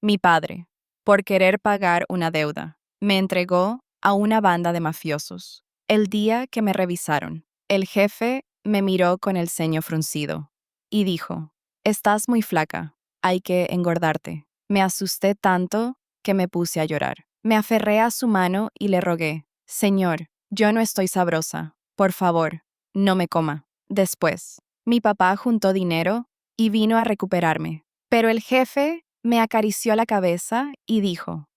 Mi padre, por querer pagar una deuda, me entregó a una banda de mafiosos. El día que me revisaron, el jefe me miró con el ceño fruncido y dijo: «Estás muy flaca, hay que engordarte». Me asusté tanto que me puse a llorar. Me aferré a su mano y le rogué: «Señor, yo no estoy sabrosa. Por favor, no me coma». Después, mi papá juntó dinero y vino a recuperarme. Pero el jefe me acarició la cabeza y dijo: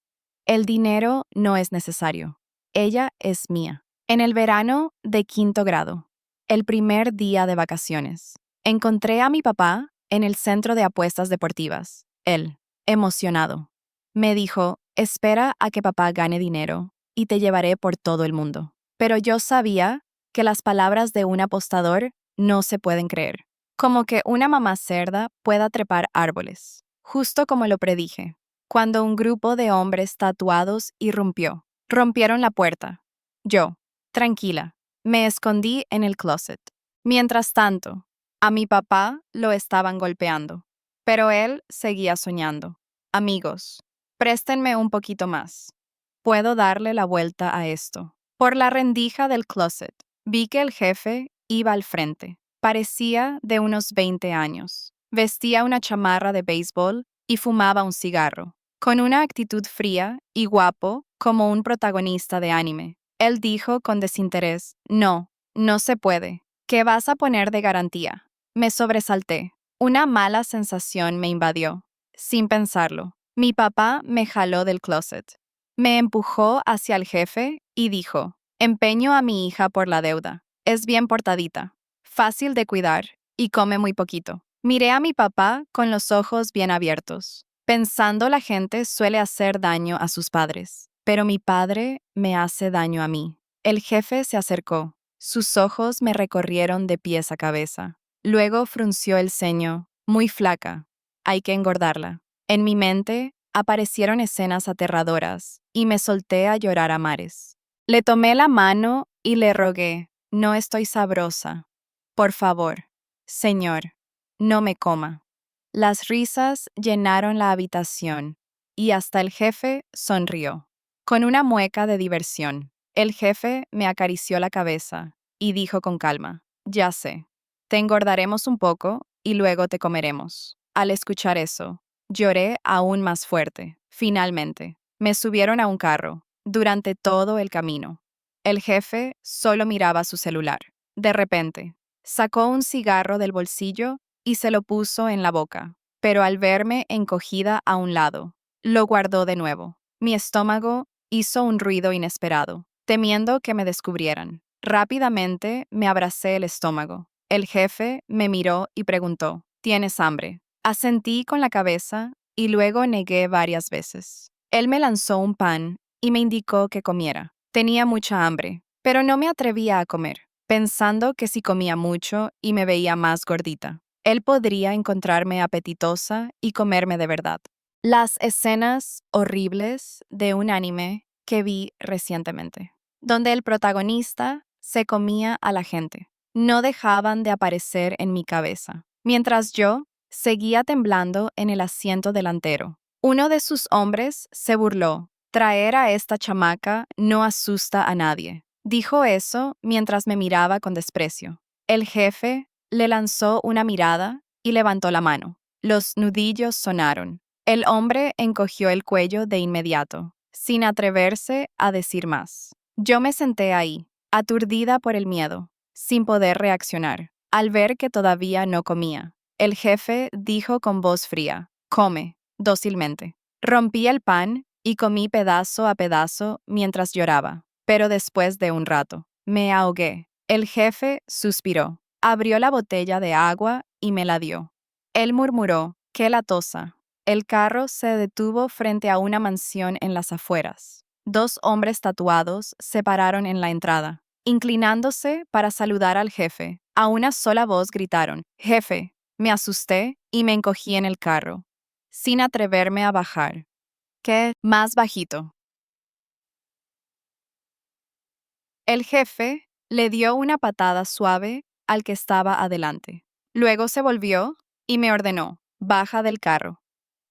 «El dinero no es necesario. Ella es mía». En el verano de 5º grado, el primer día de vacaciones, encontré a mi papá en el centro de apuestas deportivas. Él, emocionado, me dijo: «Espera a que papá gane dinero y te llevaré por todo el mundo». Pero yo sabía que las palabras de un apostador no se pueden creer. Como que una mamá cerda pueda trepar árboles. Justo como lo predije, cuando un grupo de hombres tatuados irrumpió. Rompieron la puerta. Yo, tranquila, me escondí en el closet. Mientras tanto, a mi papá lo estaban golpeando, pero él seguía soñando. «Amigos, préstenme un poquito más. Puedo darle la vuelta a esto». Por la rendija del closet, vi que el jefe iba al frente. Parecía de unos 20 años. Vestía una chamarra de béisbol y fumaba un cigarro. Con una actitud fría y guapo como un protagonista de anime. Él dijo con desinterés: «No, no se puede. ¿Qué vas a poner de garantía?». Me sobresalté. Una mala sensación me invadió. Sin pensarlo, mi papá me jaló del closet. Me empujó hacia el jefe y dijo: «Empeño a mi hija por la deuda. Es bien portadita, fácil de cuidar y come muy poquito». Miré a mi papá con los ojos bien abiertos, pensando la gente suele hacer daño a sus padres, pero mi padre me hace daño a mí. El jefe se acercó. Sus ojos me recorrieron de pies a cabeza. Luego frunció el ceño. «Muy flaca. Hay que engordarla». En mi mente aparecieron escenas aterradoras y me solté a llorar a mares. Le tomé la mano y le rogué: «No estoy sabrosa. Por favor, señor, no me coma». Las risas llenaron la habitación y hasta el jefe sonrió. Con una mueca de diversión, el jefe me acarició la cabeza y dijo con calma: «Ya sé, te engordaremos un poco y luego te comeremos». Al escuchar eso, lloré aún más fuerte. Finalmente, me subieron a un carro. Durante todo el camino, el jefe solo miraba su celular. De repente, sacó un cigarro del bolsillo y se lo puso en la boca, pero al verme encogida a un lado, lo guardó de nuevo. Mi estómago hizo un ruido inesperado, temiendo que me descubrieran. Rápidamente me abracé el estómago. El jefe me miró y preguntó: «¿Tienes hambre?». Asentí con la cabeza y luego negué varias veces. Él me lanzó un pan y me indicó que comiera. Tenía mucha hambre, pero no me atrevía a comer, pensando que si comía mucho y me veía más gordita, él podría encontrarme apetitosa y comerme de verdad. Las escenas horribles de un anime que vi recientemente, donde el protagonista se comía a la gente, no dejaban de aparecer en mi cabeza, mientras yo seguía temblando en el asiento delantero. Uno de sus hombres se burló: «Traer a esta chamaca no asusta a nadie». Dijo eso mientras me miraba con desprecio. El jefe le lanzó una mirada y levantó la mano. Los nudillos sonaron. El hombre encogió el cuello de inmediato, sin atreverse a decir más. Yo me senté ahí, aturdida por el miedo, sin poder reaccionar. Al ver que todavía no comía, el jefe dijo con voz fría: «Come», dócilmente. Rompí el pan y comí pedazo a pedazo mientras lloraba, pero después de un rato, me ahogué. El jefe suspiró, abrió la botella de agua y me la dio. Él murmuró: «Qué latosa». El carro se detuvo frente a una mansión en las afueras. Dos hombres tatuados se pararon en la entrada. Inclinándose para saludar al jefe, a una sola voz gritaron: «Jefe». Me asusté y me encogí en el carro, sin atreverme a bajar. «¿Qué?» Más bajito. El jefe le dio una patada suave al que estaba adelante. Luego se volvió y me ordenó: «Baja del carro».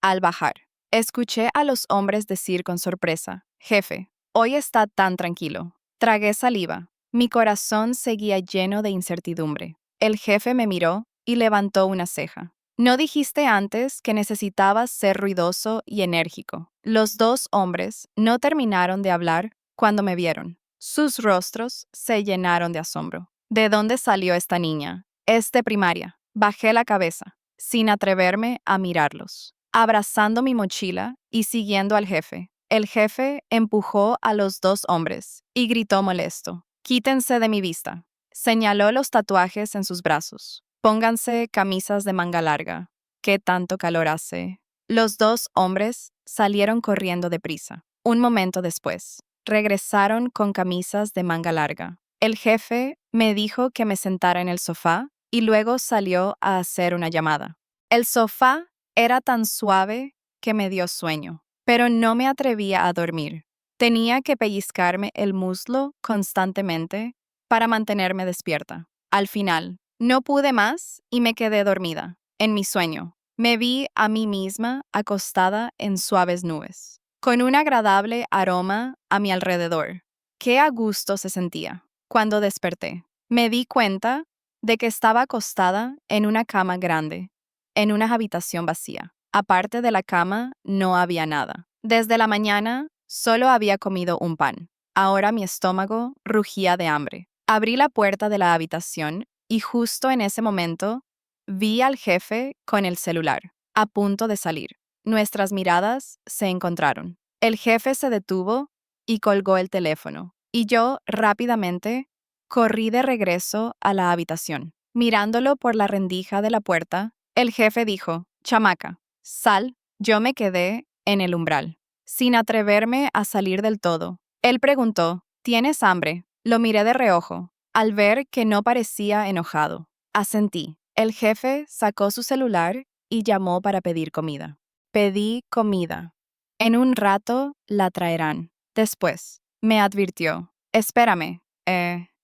Al bajar, Escuché a los hombres decir con sorpresa: Jefe, hoy está tan tranquilo. Tragué saliva. Mi corazón seguía lleno de incertidumbre. El jefe me miró y levantó una ceja. No dijiste antes que necesitabas ser ruidoso y enérgico. Los dos hombres no terminaron de hablar cuando me vieron. Sus rostros se llenaron de asombro. ¿De dónde salió esta niña? Es de primaria. Bajé la cabeza, sin atreverme a mirarlos, abrazando mi mochila y siguiendo al jefe. El jefe empujó a los dos hombres y gritó molesto: «Quítense de mi vista». Señaló los tatuajes en sus brazos. «Pónganse camisas de manga larga. ¿Qué tanto calor hace?» Los dos hombres salieron corriendo deprisa. Un momento después, regresaron con camisas de manga larga. El jefe me dijo que me sentara en el sofá y luego salió a hacer una llamada. El sofá era tan suave que me dio sueño, pero no me atrevía a dormir. Tenía que pellizcarme el muslo constantemente para mantenerme despierta. Al final, no pude más y me quedé dormida. En mi sueño, me vi a mí misma acostada en suaves nubes, con un agradable aroma a mi alrededor. Qué a gusto se sentía. Cuando desperté, me di cuenta de que estaba acostada en una cama grande, en una habitación vacía. Aparte de la cama, no había nada. Desde la mañana, solo había comido un pan. Ahora mi estómago rugía de hambre. Abrí la puerta de la habitación y justo en ese momento vi al jefe con el celular, a punto de salir. Nuestras miradas se encontraron. El jefe se detuvo y colgó el teléfono, y yo rápidamente corrí de regreso a la habitación. Mirándolo por la rendija de la puerta, el jefe dijo: «Chamaca, sal». Yo me quedé en el umbral, sin atreverme a salir del todo. Él preguntó: «¿Tienes hambre?». Lo miré de reojo, al ver que no parecía enojado. Asentí. El jefe sacó su celular y llamó para pedir comida. Pedí comida. «En un rato la traerán». Después, me advirtió: «Espérame».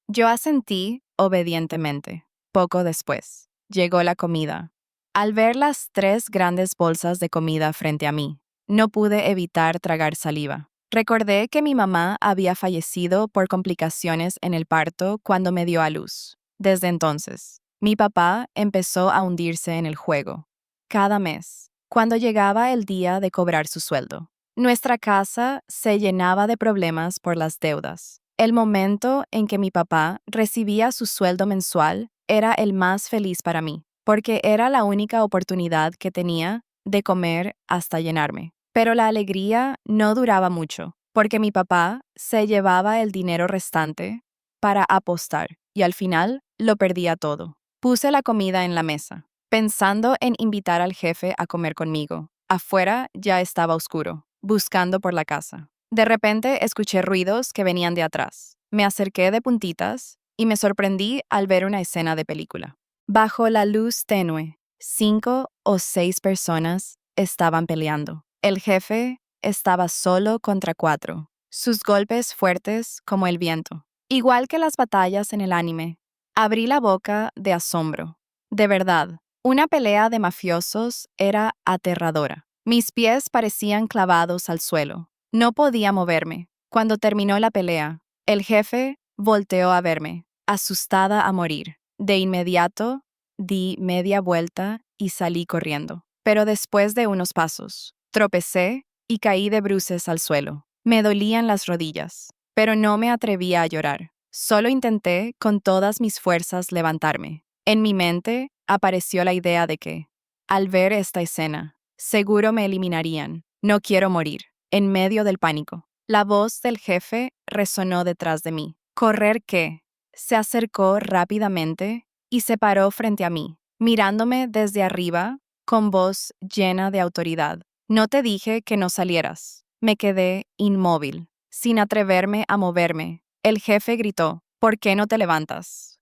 Yo asentí obedientemente. Poco después, llegó la comida. Al ver las 3 grandes bolsas de comida frente a mí, no pude evitar tragar saliva. Recordé que mi mamá había fallecido por complicaciones en el parto cuando me dio a luz. Desde entonces, mi papá empezó a hundirse en el juego. Cada mes, cuando llegaba el día de cobrar su sueldo, nuestra casa se llenaba de problemas por las deudas. El momento en que mi papá recibía su sueldo mensual era el más feliz para mí, porque era la única oportunidad que tenía de comer hasta llenarme. Pero la alegría no duraba mucho, porque mi papá se llevaba el dinero restante para apostar y al final lo perdía todo. Puse la comida en la mesa, pensando en invitar al jefe a comer conmigo. Afuera ya estaba oscuro, buscando por la casa. De repente escuché ruidos que venían de atrás. Me acerqué de puntitas y me sorprendí al ver una escena de película. Bajo la luz tenue, 5 o 6 personas estaban peleando. El jefe estaba solo contra 4, sus golpes fuertes como el viento. Igual que las batallas en el anime, abrí la boca de asombro. De verdad, una pelea de mafiosos era aterradora. Mis pies parecían clavados al suelo. No podía moverme. Cuando terminó la pelea, el jefe volteó a verme, asustada a morir. De inmediato, di media vuelta y salí corriendo. Pero después de unos pasos, tropecé y caí de bruces al suelo. Me dolían las rodillas, pero no me atrevía a llorar. Solo intenté con todas mis fuerzas levantarme. En mi mente apareció la idea de que, al ver esta escena, seguro me eliminarían. No quiero morir. En medio del pánico, la voz del jefe resonó detrás de mí. ¿Correr qué? Se acercó rápidamente y se paró frente a mí, mirándome desde arriba con voz llena de autoridad. «No te dije que no salieras». Me quedé inmóvil, sin atreverme a moverme. El jefe gritó: «¿Por qué no te levantas?».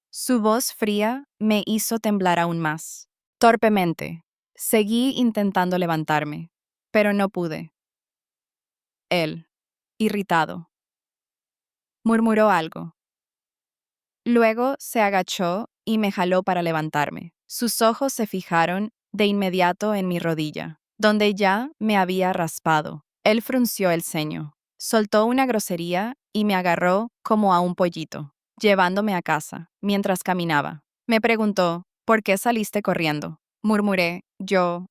Su voz fría me hizo temblar aún más. Torpemente, seguí intentando levantarme, pero no pude. Él, irritado, murmuró algo. Luego se agachó y me jaló para levantarme. Sus ojos se fijaron de inmediato en mi rodilla. donde ya me había raspado. Él frunció el ceño, soltó una grosería y me agarró como a un pollito, llevándome a casa, mientras caminaba. Me preguntó, ¿por qué saliste corriendo? Murmuré, yo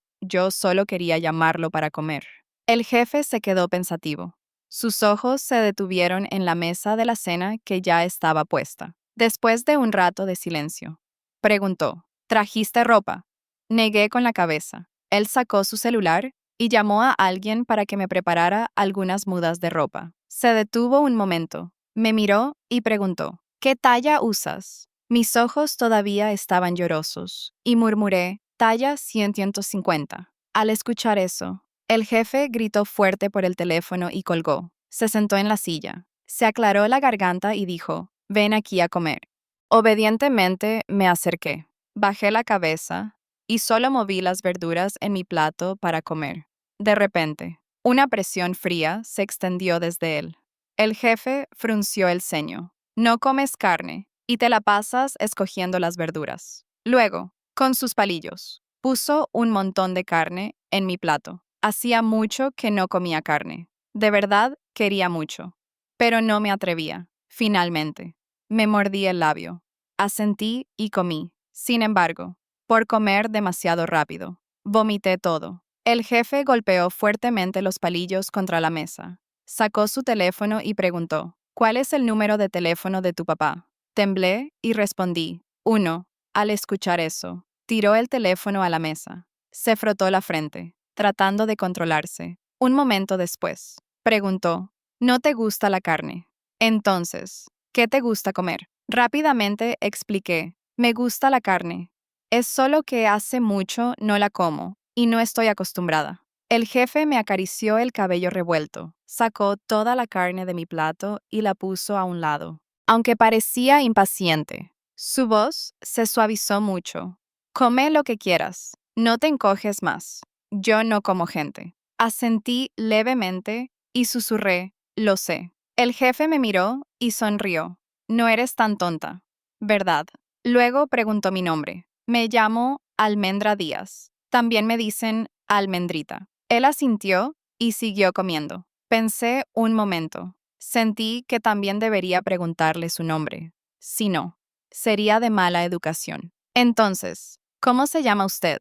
solo quería llamarlo para comer. El jefe se quedó pensativo. Sus ojos se detuvieron en la mesa de la cena que ya estaba puesta. Después de un rato de silencio, preguntó, ¿trajiste ropa? Negué con la cabeza. Él sacó su celular y llamó a alguien para que me preparara algunas mudas de ropa. Se detuvo un momento, me miró y preguntó, ¿qué talla usas? Mis ojos todavía estaban llorosos y murmuré, talla 150. Al escuchar eso, el jefe gritó fuerte por el teléfono y colgó. Se sentó en la silla, se aclaró la garganta y dijo, ven aquí a comer. Obedientemente me acerqué, bajé la cabeza y solo moví las verduras en mi plato para comer. De repente, una presión fría se extendió desde él. El jefe frunció el ceño. No comes carne y te la pasas escogiendo las verduras. Luego, con sus palillos, puso un montón de carne en mi plato. Hacía mucho que no comía carne. De verdad quería mucho. Pero no me atrevía. Finalmente, me mordí el labio. Asentí y comí. Sin embargo, por comer demasiado rápido, vomité todo. El jefe golpeó fuertemente los palillos contra la mesa. Sacó su teléfono y preguntó, ¿cuál es el número de teléfono de tu papá? Temblé y respondí, 1. Al escuchar eso, tiró el teléfono a la mesa. Se frotó la frente, tratando de controlarse. Un momento después, preguntó, ¿no te gusta la carne? Entonces, ¿qué te gusta comer? Rápidamente expliqué, me gusta la carne. Es solo que hace mucho no la como y no estoy acostumbrada. El jefe me acarició el cabello revuelto, sacó toda la carne de mi plato y la puso a un lado. Aunque parecía impaciente, su voz se suavizó mucho. Come lo que quieras, no te encoges más. Yo no como gente. Asentí levemente y susurré, lo sé. El jefe me miró y sonrió. No eres tan tonta, ¿verdad? Luego preguntó mi nombre. Me llamo Almendra Díaz. También me dicen Almendrita. Él asintió y siguió comiendo. Pensé un momento. Sentí que también debería preguntarle su nombre. Si no, sería de mala educación. Entonces, ¿cómo se llama usted?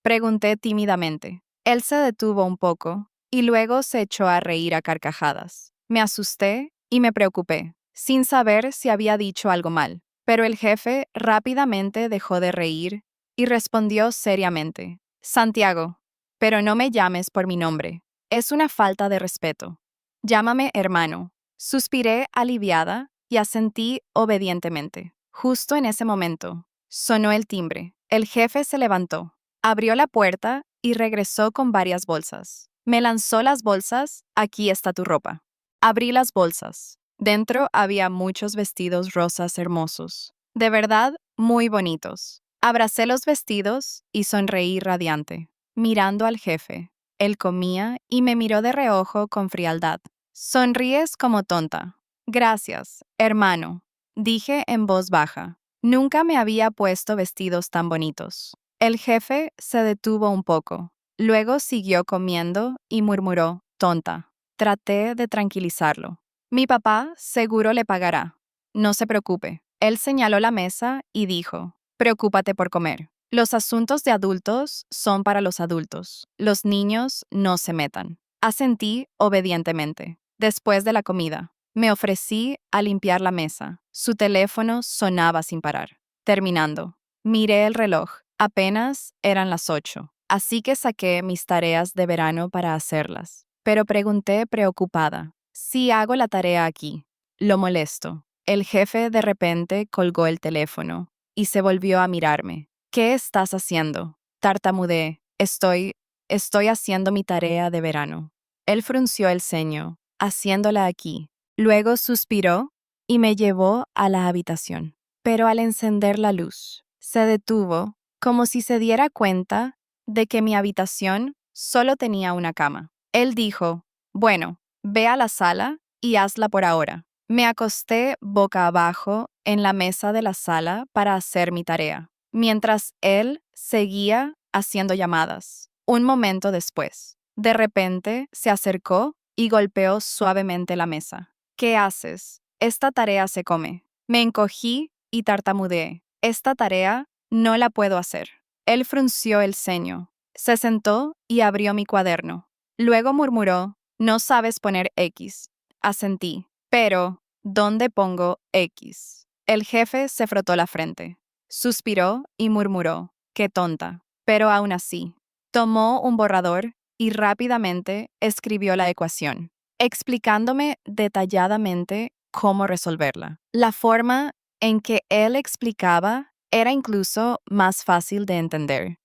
Pregunté tímidamente. Él se detuvo un poco y luego se echó a reír a carcajadas. Me asusté y me preocupé, sin saber si había dicho algo mal. Pero el jefe rápidamente dejó de reír y respondió seriamente, Santiago, pero no me llames por mi nombre. Es una falta de respeto. Llámame hermano. Suspiré aliviada y asentí obedientemente. Justo en ese momento, sonó el timbre. El jefe se levantó, abrió la puerta y regresó con varias bolsas. Me lanzó las bolsas, aquí está tu ropa. Abrí las bolsas. Dentro había muchos vestidos rosas hermosos. De verdad, muy bonitos. Abracé los vestidos y sonreí radiante, mirando al jefe. Él comía y me miró de reojo con frialdad. Sonríes como tonta. Gracias, hermano, dije en voz baja. Nunca me había puesto vestidos tan bonitos. El jefe se detuvo un poco. Luego siguió comiendo y murmuró, tonta. Traté de tranquilizarlo. Mi papá seguro le pagará. No se preocupe. Él señaló la mesa y dijo, preocúpate por comer. Los asuntos de adultos son para los adultos. Los niños no se metan. Asentí obedientemente. Después de la comida, me ofrecí a limpiar la mesa. Su teléfono sonaba sin parar. Terminando, miré el reloj. Apenas eran las 8, así que saqué mis tareas de verano para hacerlas. Pero pregunté preocupada, si hago la tarea aquí, lo molesto. El jefe de repente colgó el teléfono y se volvió a mirarme. ¿Qué estás haciendo? Tartamudeé. Estoy haciendo mi tarea de verano. Él frunció el ceño, haciéndola aquí. Luego suspiró y me llevó a la habitación. Pero al encender la luz, se detuvo como si se diera cuenta de que mi habitación solo tenía una cama. Él dijo, bueno, ve a la sala y hazla por ahora. Me acosté boca abajo en la mesa de la sala para hacer mi tarea, mientras él seguía haciendo llamadas. Un momento después, de repente se acercó y golpeó suavemente la mesa. ¿Qué haces? Esta tarea se come. Me encogí y tartamudeé. Esta tarea no la puedo hacer. Él frunció el ceño, se sentó y abrió mi cuaderno. Luego murmuró, no sabes poner X. Asentí. Pero, ¿dónde pongo X? El jefe se frotó la frente. Suspiró y murmuró, qué tonta. Pero aún así, tomó un borrador y rápidamente escribió la ecuación, explicándome detalladamente cómo resolverla. La forma en que él explicaba era incluso más fácil de entender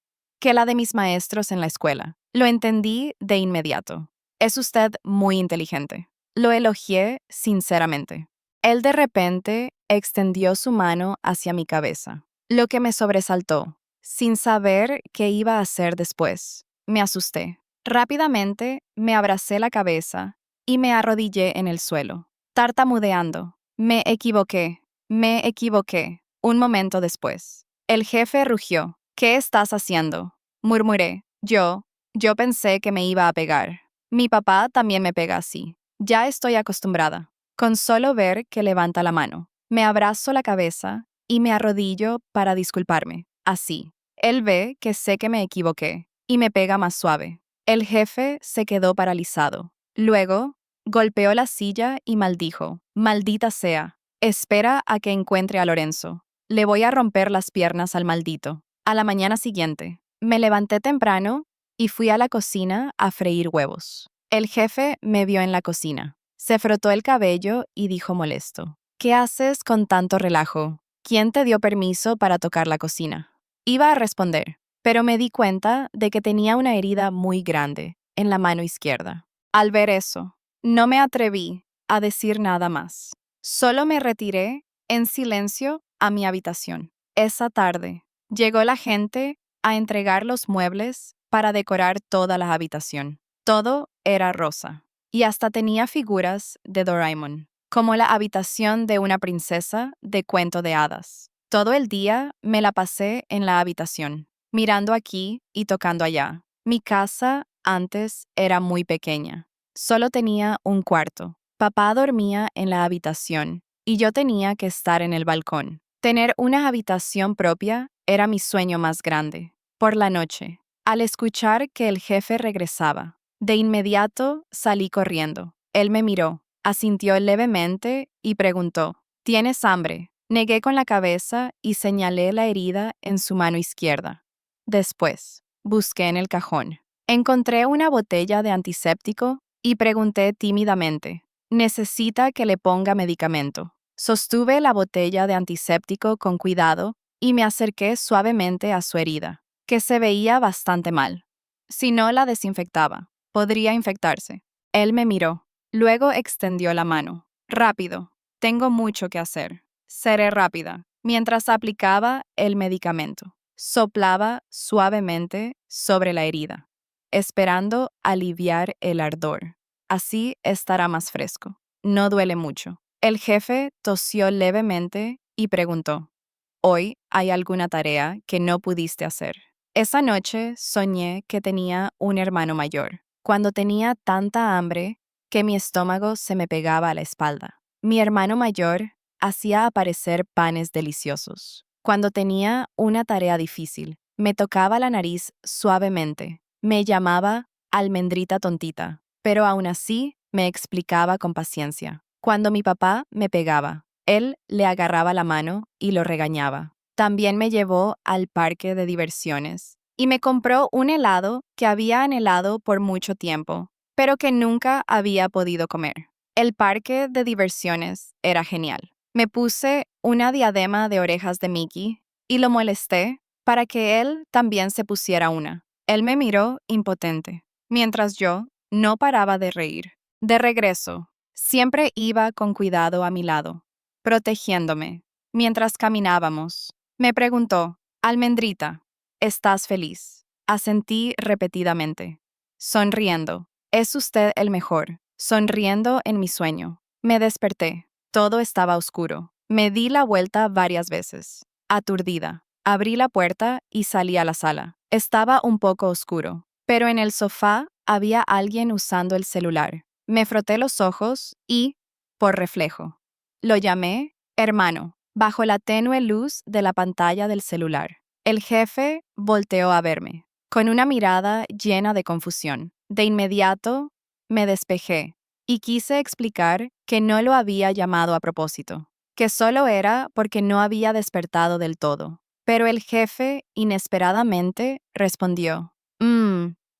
que la de mis maestros en la escuela. Lo entendí de inmediato. Es usted muy inteligente. Lo elogié sinceramente. Él de repente extendió su mano hacia mi cabeza, lo que me sobresaltó. Sin saber qué iba a hacer después, me asusté. Rápidamente me abracé la cabeza y me arrodillé en el suelo, tartamudeando. Me equivoqué. Un momento después, el jefe rugió. ¿Qué estás haciendo? Murmuré. Yo pensé que me iba a pegar. Mi papá también me pega así. Ya estoy acostumbrada. Con solo ver que levanta la mano, me abrazo la cabeza y me arrodillo para disculparme. Así. Él ve que sé que me equivoqué y me pega más suave. El jefe se quedó paralizado. Luego, golpeó la silla y maldijo. Maldita sea. Espera a que encuentre a Lorenzo. Le voy a romper las piernas al maldito. A la mañana siguiente, me levanté temprano y fui a la cocina a freír huevos. El jefe me vio en la cocina. Se frotó el cabello y dijo molesto. ¿Qué haces con tanto relajo? ¿Quién te dio permiso para tocar la cocina? Iba a responder, pero me di cuenta de que tenía una herida muy grande en la mano izquierda. Al ver eso, no me atreví a decir nada más. Solo me retiré en silencio a mi habitación. Esa tarde, llegó la gente a entregar los muebles para decorar toda la habitación. Todo era rosa y hasta tenía figuras de Doraemon, como la habitación de una princesa de cuento de hadas. Todo el día me la pasé en la habitación, mirando aquí y tocando allá. Mi casa antes era muy pequeña. Solo tenía un cuarto. Papá dormía en la habitación y yo tenía que estar en el balcón. Tener una habitación propia era mi sueño más grande. Por la noche, al escuchar que el jefe regresaba, de inmediato salí corriendo. Él me miró, asintió levemente y preguntó, ¿tienes hambre? Negué con la cabeza y señalé la herida en su mano izquierda. Después, busqué en el cajón. Encontré una botella de antiséptico y pregunté tímidamente, ¿necesita que le ponga medicamento? Sostuve la botella de antiséptico con cuidado y me acerqué suavemente a su herida, que se veía bastante mal. Si no la desinfectaba, podría infectarse. Él me miró. Luego extendió la mano. Rápido. Tengo mucho que hacer. Seré rápida. Mientras aplicaba el medicamento, soplaba suavemente sobre la herida, esperando aliviar el ardor. Así estará más fresco. No duele mucho. El jefe tosió levemente y preguntó, ¿hoy hay alguna tarea que no pudiste hacer? Esa noche soñé que tenía un hermano mayor, cuando tenía tanta hambre que mi estómago se me pegaba a la espalda. Mi hermano mayor hacía aparecer panes deliciosos. Cuando tenía una tarea difícil, me tocaba la nariz suavemente. Me llamaba almendrita tontita, pero aún así me explicaba con paciencia. Cuando mi papá me pegaba, él le agarraba la mano y lo regañaba. También me llevó al parque de diversiones y me compró un helado que había anhelado por mucho tiempo, pero que nunca había podido comer. El parque de diversiones era genial. Me puse una diadema de orejas de Mickey y lo molesté para que él también se pusiera una. Él me miró impotente, mientras yo no paraba de reír. De regreso, siempre iba con cuidado a mi lado, protegiéndome. Mientras caminábamos, me preguntó, Almendrita, ¿estás feliz? Asentí repetidamente, sonriendo. Es usted el mejor, sonriendo en mi sueño. Me desperté. Todo estaba oscuro. Me di la vuelta varias veces. Aturdida, abrí la puerta y salí a la sala. Estaba un poco oscuro, pero en el sofá había alguien usando el celular. Me froté los ojos y, por reflejo, lo llamé hermano, bajo la tenue luz de la pantalla del celular. El jefe volteó a verme, con una mirada llena de confusión. De inmediato, me despejé y quise explicar que no lo había llamado a propósito, que solo era porque no había despertado del todo. Pero el jefe, inesperadamente, respondió,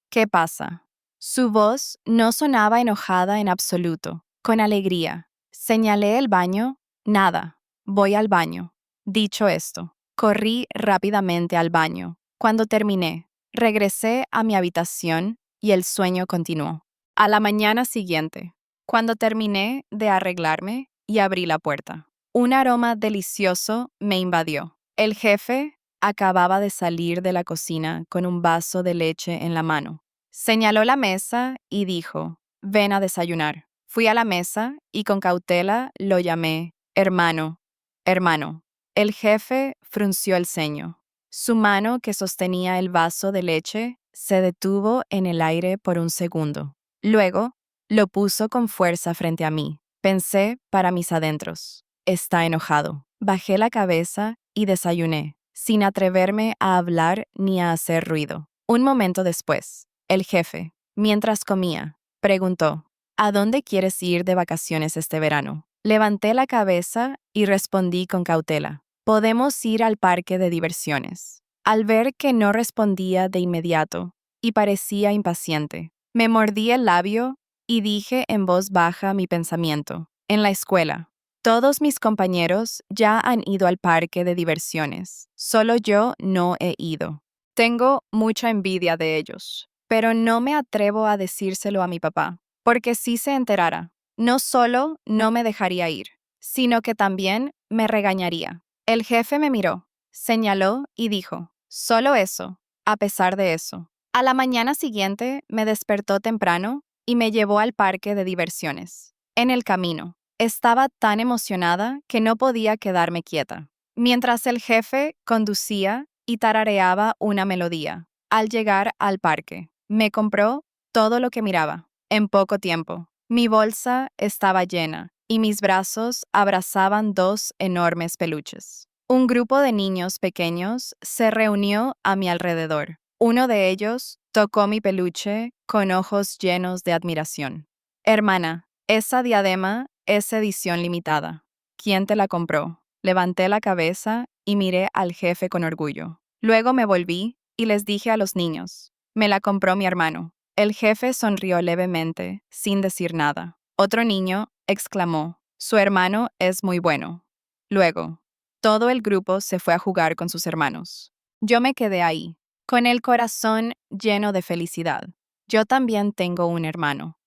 ¿qué pasa? Su voz no sonaba enojada en absoluto, con alegría. Señalé el baño, nada, voy al baño. Dicho esto, corrí rápidamente al baño. Cuando terminé, regresé a mi habitación y el sueño continuó. A la mañana siguiente, cuando terminé de arreglarme y abrí la puerta, un aroma delicioso me invadió. El jefe acababa de salir de la cocina con un vaso de leche en la mano. Señaló la mesa y dijo, ven a desayunar. Fui a la mesa y con cautela lo llamé, hermano, hermano. El jefe frunció el ceño. Su mano que sostenía el vaso de leche se detuvo en el aire por un segundo. Luego, lo puso con fuerza frente a mí. Pensé para mis adentros. Está enojado. Bajé la cabeza y desayuné, sin atreverme a hablar ni a hacer ruido. Un momento después, el jefe, mientras comía, preguntó, ¿a dónde quieres ir de vacaciones este verano? Levanté la cabeza y respondí con cautela, podemos ir al parque de diversiones. Al ver que no respondía de inmediato y parecía impaciente, me mordí el labio y dije en voz baja mi pensamiento, en la escuela. Todos mis compañeros ya han ido al parque de diversiones, solo yo no he ido. Tengo mucha envidia de ellos, pero no me atrevo a decírselo a mi papá, porque si se enterara, no solo no me dejaría ir, sino que también me regañaría. El jefe me miró, señaló y dijo, solo eso, a pesar de eso. A la mañana siguiente me despertó temprano y me llevó al parque de diversiones. En el camino, estaba tan emocionada que no podía quedarme quieta. Mientras el jefe conducía y tarareaba una melodía. Al llegar al parque, me compró todo lo que miraba. En poco tiempo, mi bolsa estaba llena y mis brazos abrazaban dos enormes peluches. Un grupo de niños pequeños se reunió a mi alrededor. Uno de ellos tocó mi peluche con ojos llenos de admiración. Hermana, esa diadema es edición limitada. ¿Quién te la compró? Levanté la cabeza y miré al jefe con orgullo. Luego me volví y les dije a los niños, me la compró mi hermano. El jefe sonrió levemente, sin decir nada. Otro niño exclamó, su hermano es muy bueno. Luego, todo el grupo se fue a jugar con sus hermanos. Yo me quedé ahí, con el corazón lleno de felicidad. Yo también tengo un hermano.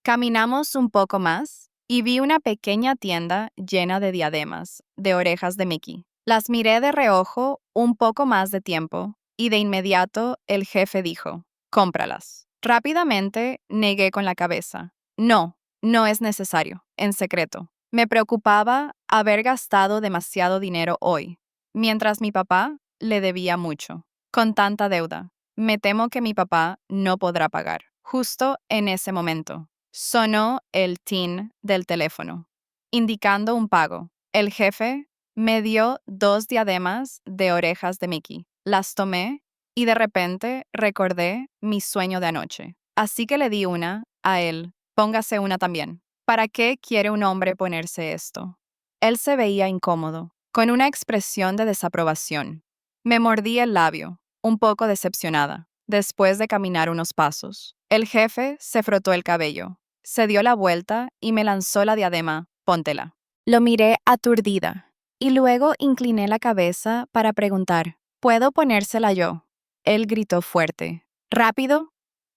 Caminamos un poco más y vi una pequeña tienda llena de diademas, de orejas de Mickey. Las miré de reojo un poco más de tiempo y de inmediato el jefe dijo, cómpralas. Rápidamente negué con la cabeza. No, no es necesario, en secreto. Me preocupaba haber gastado demasiado dinero hoy, mientras mi papá le debía mucho. Con tanta deuda, me temo que mi papá no podrá pagar. Justo en ese momento, sonó el tin del teléfono, indicando un pago. El jefe me dio 2 diademas de orejas de Mickey. Las tomé y de repente recordé mi sueño de anoche. Así que le di una a él. Póngase una también. ¿Para qué quiere un hombre ponerse esto? Él se veía incómodo, con una expresión de desaprobación. Me mordí el labio, un poco decepcionada. Después de caminar unos pasos, el jefe se frotó el cabello, se dio la vuelta y me lanzó la diadema. Póntela. Lo miré aturdida y luego incliné la cabeza para preguntar, ¿puedo ponérsela yo? Él gritó fuerte. ¿Rápido?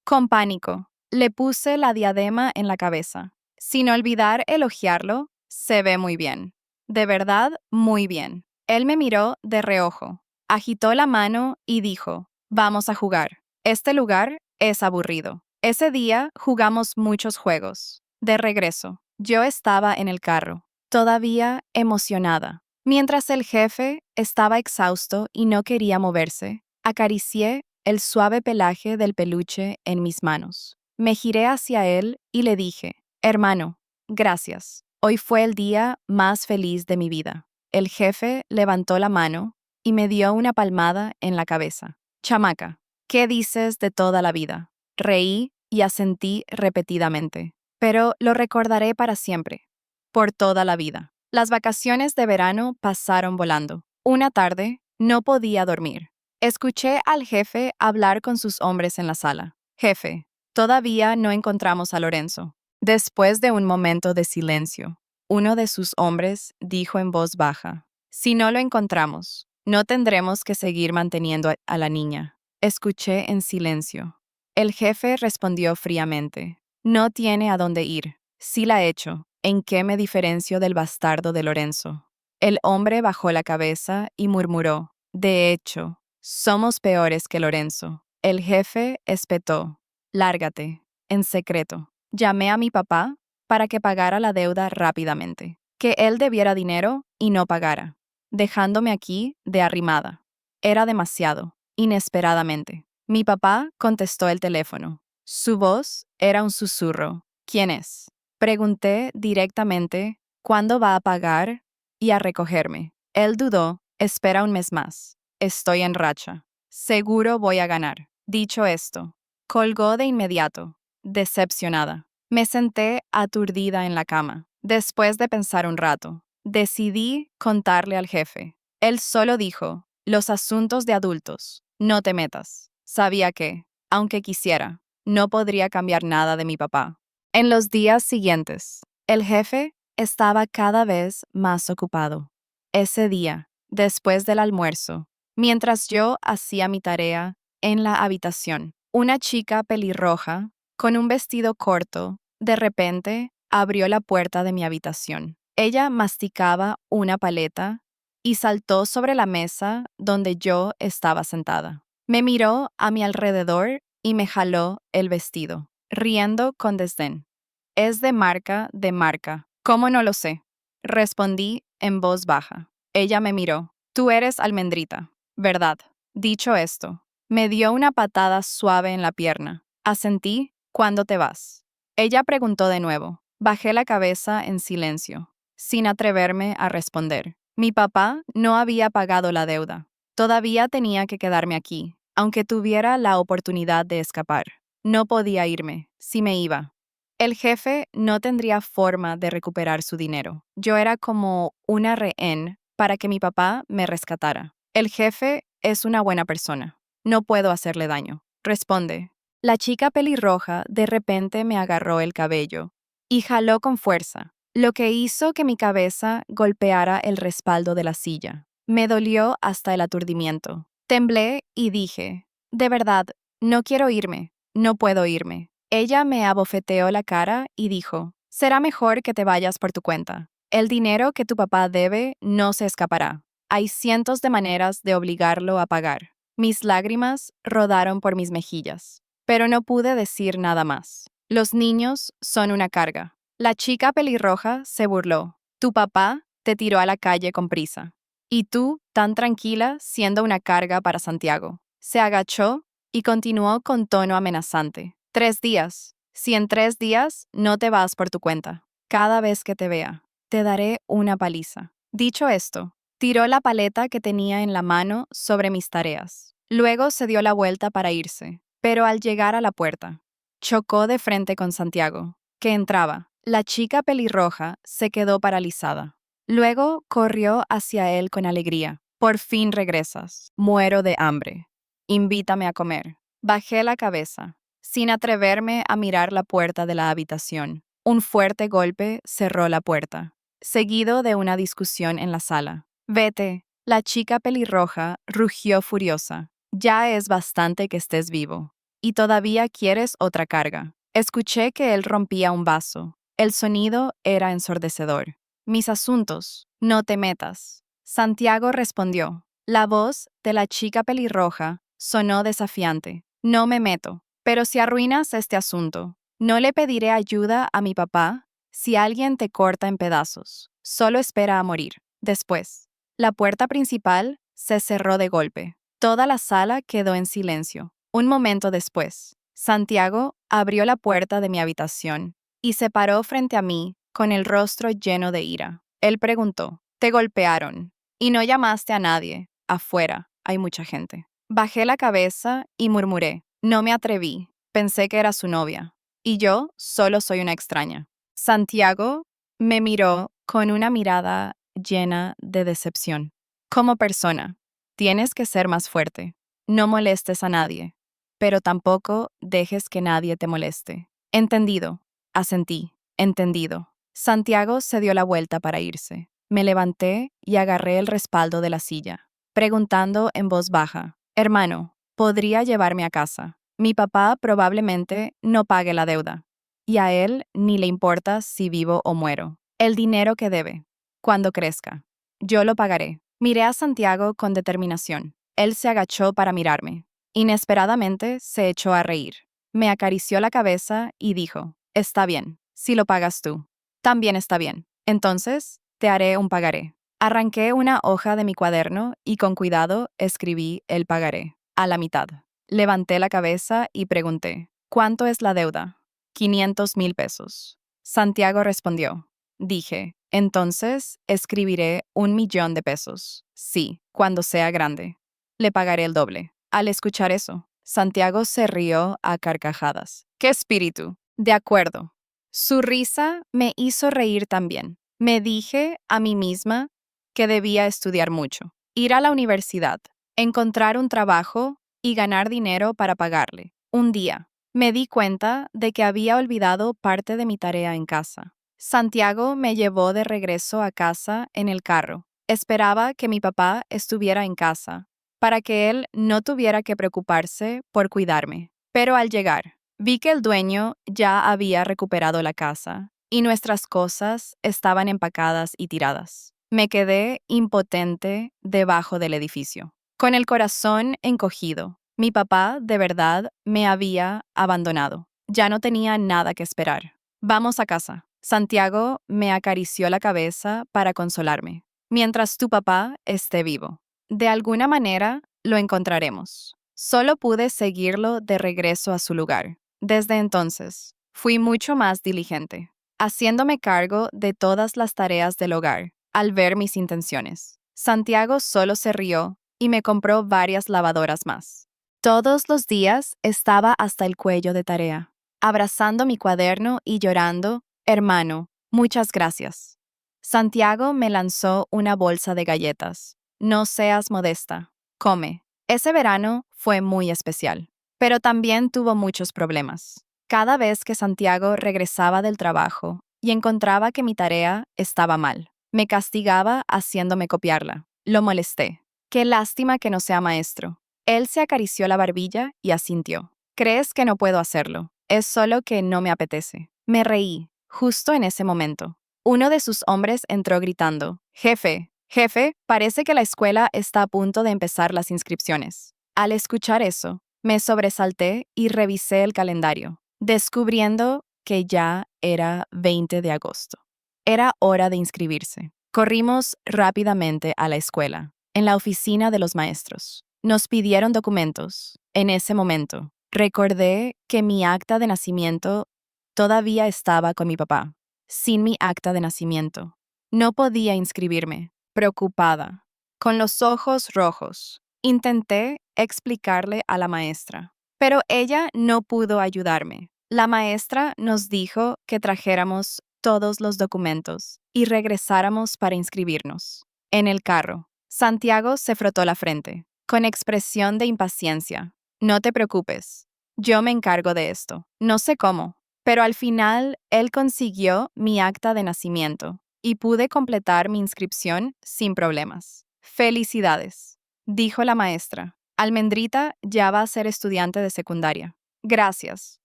Con pánico, le puse la diadema en la cabeza. Sin olvidar elogiarlo, se ve muy bien. De verdad, muy bien. Él me miró de reojo, agitó la mano y dijo, vamos a jugar. Este lugar es aburrido. Ese día jugamos muchos juegos. De regreso, yo estaba en el carro, todavía emocionada. Mientras el jefe estaba exhausto y no quería moverse, acaricié el suave pelaje del peluche en mis manos. Me giré hacia él y le dije, hermano, gracias. Hoy fue el día más feliz de mi vida. El jefe levantó la mano y me dio una palmada en la cabeza. Chamaca, ¿qué dices de toda la vida? Reí y asentí repetidamente. Pero lo recordaré para siempre, por toda la vida. Las vacaciones de verano pasaron volando. Una tarde, no podía dormir. Escuché al jefe hablar con sus hombres en la sala. Jefe, todavía no encontramos a Lorenzo. Después de un momento de silencio, uno de sus hombres dijo en voz baja, si no lo encontramos, no tendremos que seguir manteniendo a la niña. Escuché en silencio. El jefe respondió fríamente, no tiene a dónde ir. Sí la he hecho. ¿En qué me diferencio del bastardo de Lorenzo? El hombre bajó la cabeza y murmuró, de hecho, somos peores que Lorenzo. El jefe espetó, lárgate, en secreto. Llamé a mi papá para que pagara la deuda rápidamente, que él debiera dinero y no pagara, dejándome aquí de arrimada. Era demasiado, inesperadamente. Mi papá contestó el teléfono. Su voz era un susurro. ¿Quién es? Pregunté directamente cuándo va a pagar y a recogerme. Él dudó. Espera un mes más. Estoy en racha. Seguro voy a ganar. Dicho esto, colgó de inmediato, decepcionada. Me senté aturdida en la cama. Después de pensar un rato, decidí contarle al jefe. Él solo dijo, los asuntos de adultos, no te metas. Sabía que, aunque quisiera, no podría cambiar nada de mi papá. En los días siguientes, el jefe estaba cada vez más ocupado. Ese día, después del almuerzo, mientras yo hacía mi tarea en la habitación, una chica pelirroja, con un vestido corto, de repente abrió la puerta de mi habitación. Ella masticaba una paleta y saltó sobre la mesa donde yo estaba sentada. Me miró a mi alrededor y me jaló el vestido, riendo con desdén. Es de marca, de marca. ¿Cómo no lo sé? Respondí en voz baja. Ella me miró. Tú eres Almendrita, ¿verdad? Dicho esto, me dio una patada suave en la pierna. Asentí. ¿Cuándo te vas? Ella preguntó de nuevo. Bajé la cabeza en silencio, sin atreverme a responder. Mi papá no había pagado la deuda. Todavía tenía que quedarme aquí, aunque tuviera la oportunidad de escapar. No podía irme. Si me iba, el jefe no tendría forma de recuperar su dinero. Yo era como una rehén para que mi papá me rescatara. El jefe es una buena persona. No puedo hacerle daño. Responde. La chica pelirroja de repente me agarró el cabello y jaló con fuerza, lo que hizo que mi cabeza golpeara el respaldo de la silla. Me dolió hasta el aturdimiento. Temblé y dije, de verdad, no quiero irme, no puedo irme. Ella me abofeteó la cara y dijo, será mejor que te vayas por tu cuenta. El dinero que tu papá debe no se escapará. Hay cientos de maneras de obligarlo a pagar. Mis lágrimas rodaron por mis mejillas, pero no pude decir nada más. Los niños son una carga. La chica pelirroja se burló. Tu papá te tiró a la calle con prisa. Y tú, tan tranquila, siendo una carga para Santiago. Se agachó y continuó con tono amenazante. 3 días. Si en 3 días no te vas por tu cuenta, cada vez que te vea, te daré una paliza. Dicho esto, tiró la paleta que tenía en la mano sobre mis tareas. Luego se dio la vuelta para irse, pero al llegar a la puerta, chocó de frente con Santiago, que entraba. La chica pelirroja se quedó paralizada. Luego corrió hacia él con alegría. Por fin regresas. Muero de hambre. Invítame a comer. Bajé la cabeza, sin atreverme a mirar la puerta de la habitación. Un fuerte golpe cerró la puerta, seguido de una discusión en la sala. Vete. La chica pelirroja rugió furiosa. Ya es bastante que estés vivo. Y todavía quieres otra carga. Escuché que él rompía un vaso. El sonido era ensordecedor. Mis asuntos, no te metas. Santiago respondió. La voz de la chica pelirroja sonó desafiante. No me meto. Pero si arruinas este asunto, no le pediré ayuda a mi papá si alguien te corta en pedazos. Solo espera a morir. Después, la puerta principal se cerró de golpe. Toda la sala quedó en silencio. Un momento después, Santiago abrió la puerta de mi habitación y se paró frente a mí con el rostro lleno de ira. Él preguntó, «¿Te golpearon? ¿Y no llamaste a nadie? Afuera hay mucha gente». Bajé la cabeza y murmuré, «No me atreví, pensé que era su novia. Y yo solo soy una extraña». Santiago me miró con una mirada llena de decepción. Como persona, tienes que ser más fuerte. No molestes a nadie, pero tampoco dejes que nadie te moleste. Entendido, asentí, entendido. Santiago se dio la vuelta para irse. Me levanté y agarré el respaldo de la silla, preguntando en voz baja, «Hermano, ¿podría llevarme a casa? Mi papá probablemente no pague la deuda, y a él ni le importa si vivo o muero. El dinero que debe, cuando crezca, yo lo pagaré». Miré a Santiago con determinación. Él se agachó para mirarme. Inesperadamente se echó a reír. Me acarició la cabeza y dijo, «Está bien, si lo pagas tú. También está bien. Entonces, te haré un pagaré». Arranqué una hoja de mi cuaderno y con cuidado escribí el pagaré, a la mitad. Levanté la cabeza y pregunté, «¿Cuánto es la deuda?» 500,000 pesos. Santiago respondió. Dije, «Entonces escribiré 1,000,000 de pesos. Sí, cuando sea grande. Le pagaré el doble». Al escuchar eso, Santiago se rió a carcajadas. ¡Qué espíritu! De acuerdo. Su risa me hizo reír también. Me dije a mí misma que debía estudiar mucho, ir a la universidad, encontrar un trabajo y ganar dinero para pagarle. Un día, me di cuenta de que había olvidado parte de mi tarea en casa. Santiago me llevó de regreso a casa en el carro. Esperaba que mi papá estuviera en casa, para que él no tuviera que preocuparse por cuidarme. Pero al llegar, vi que el dueño ya había recuperado la casa y nuestras cosas estaban empacadas y tiradas. Me quedé impotente debajo del edificio, con el corazón encogido. Mi papá, de verdad, me había abandonado. Ya no tenía nada que esperar. «Vamos a casa». Santiago me acarició la cabeza para consolarme. «Mientras tu papá esté vivo. De alguna manera lo encontraremos». Solo pude seguirlo de regreso a su lugar. Desde entonces, fui mucho más diligente, haciéndome cargo de todas las tareas del hogar, al ver mis intenciones. Santiago solo se rió y me compró varias lavadoras más. Todos los días estaba hasta el cuello de tarea, abrazando mi cuaderno y llorando, «Hermano, muchas gracias». Santiago me lanzó una bolsa de galletas. «No seas modesta. Come». Ese verano fue muy especial, pero también tuvo muchos problemas. Cada vez que Santiago regresaba del trabajo y encontraba que mi tarea estaba mal, me castigaba haciéndome copiarla. Lo molesté. «Qué lástima que no sea maestro». Él se acarició la barbilla y asintió. «¿Crees que no puedo hacerlo? Es solo que no me apetece». Me reí, justo en ese momento. Uno de sus hombres entró gritando, «Jefe, jefe, parece que la escuela está a punto de empezar las inscripciones». Al escuchar eso, me sobresalté y revisé el calendario, descubriendo que ya era 20 de agosto. Era hora de inscribirse. Corrimos rápidamente a la escuela, en la oficina de los maestros. Nos pidieron documentos. En ese momento, recordé que mi acta de nacimiento todavía estaba con mi papá. Sin mi acta de nacimiento, no podía inscribirme. Preocupada, con los ojos rojos, intenté explicarle a la maestra, pero ella no pudo ayudarme. La maestra nos dijo que trajéramos todos los documentos y regresáramos para inscribirnos. En el carro, Santiago se frotó la frente, con expresión de impaciencia. «No te preocupes, yo me encargo de esto. No sé cómo, pero al final él consiguió mi acta de nacimiento y pude completar mi inscripción sin problemas». «Felicidades», dijo la maestra. «Almendrita ya va a ser estudiante de secundaria». «Gracias,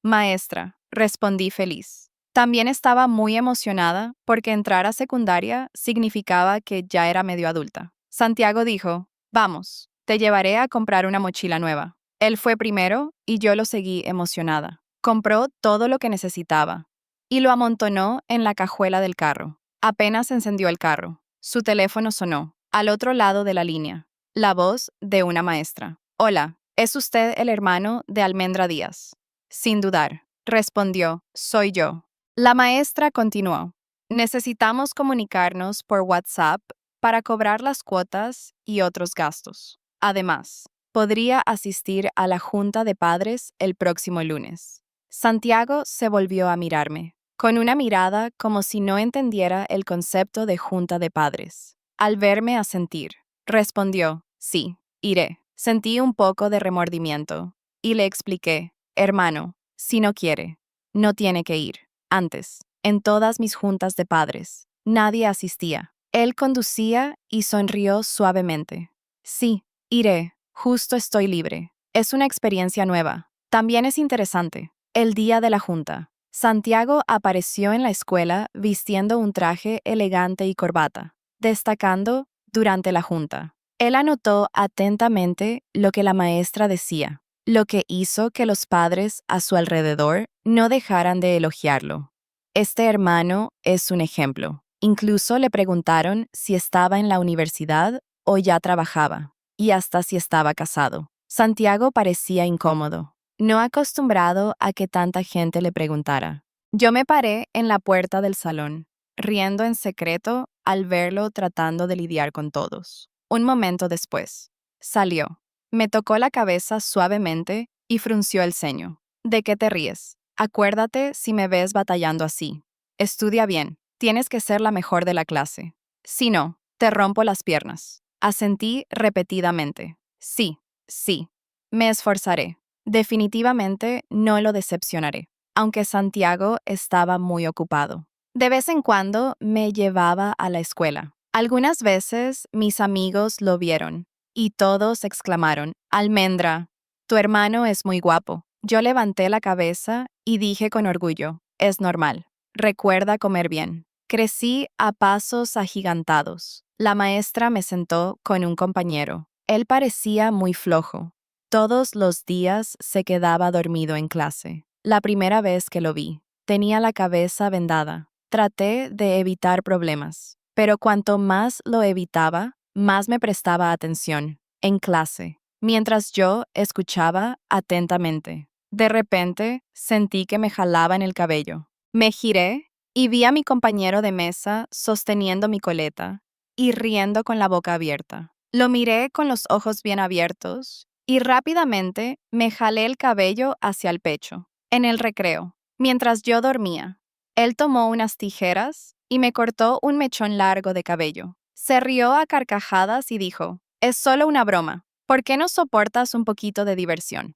maestra», respondí feliz. También estaba muy emocionada porque entrar a secundaria significaba que ya era medio adulta. Santiago dijo, «Vamos, te llevaré a comprar una mochila nueva». Él fue primero y yo lo seguí emocionada. Compró todo lo que necesitaba y lo amontonó en la cajuela del carro. Apenas encendió el carro, su teléfono sonó, al otro lado de la línea. La voz de una maestra. «Hola, ¿Es usted el hermano de Almendra Díaz? Sin dudar, respondió, soy yo. La maestra continuó. Necesitamos comunicarnos por WhatsApp para cobrar las cuotas y otros gastos. Además, podría asistir a la junta de padres el próximo lunes. Santiago se volvió a mirarme, con una mirada como si no entendiera el concepto de junta de padres. Al verme asentir, respondió, sí, iré. Sentí un poco de remordimiento y le expliqué, hermano, si no quiere, no tiene que ir. Antes, en todas mis juntas de padres, nadie asistía. Él conducía y sonrió suavemente. Sí, iré, justo estoy libre. Es una experiencia nueva. También es interesante. El día de la junta. Santiago apareció en la escuela vistiendo un traje elegante y corbata, destacando durante la junta. Él anotó atentamente lo que la maestra decía, lo que hizo que los padres a su alrededor no dejaran de elogiarlo. Este hermano es un ejemplo. Incluso le preguntaron si estaba en la universidad o ya trabajaba, y hasta si estaba casado. Santiago parecía incómodo, no acostumbrado a que tanta gente le preguntara. Yo me paré en la puerta del salón, riendo en secreto al verlo tratando de lidiar con todos. Un momento después, salió. Me tocó la cabeza suavemente y frunció el ceño. ¿De qué te ríes? Acuérdate si me ves batallando así. Estudia bien. Tienes que ser la mejor de la clase. Si no, te rompo las piernas. Asentí repetidamente. Sí, sí. Me esforzaré. Definitivamente no lo decepcionaré, aunque Santiago estaba muy ocupado. De vez en cuando me llevaba a la escuela. Algunas veces mis amigos lo vieron y todos exclamaron, Almendra, tu hermano es muy guapo. Yo levanté la cabeza y dije con orgullo, es normal. Recuerda comer bien. Crecí a pasos agigantados. La maestra me sentó con un compañero. Él parecía muy flojo. Todos los días se quedaba dormido en clase. La primera vez que lo vi, tenía la cabeza vendada. Traté de evitar problemas, pero cuanto más lo evitaba, más me prestaba atención, en clase, mientras yo escuchaba atentamente. De repente, sentí que me jalaban el cabello. Me giré y vi a mi compañero de mesa sosteniendo mi coleta y riendo con la boca abierta. Lo miré con los ojos bien abiertos y rápidamente me jalé el cabello hacia el pecho. En el recreo, mientras yo dormía, él tomó unas tijeras y me cortó un mechón largo de cabello. Se rió a carcajadas y dijo, es solo una broma. ¿Por qué no soportas un poquito de diversión?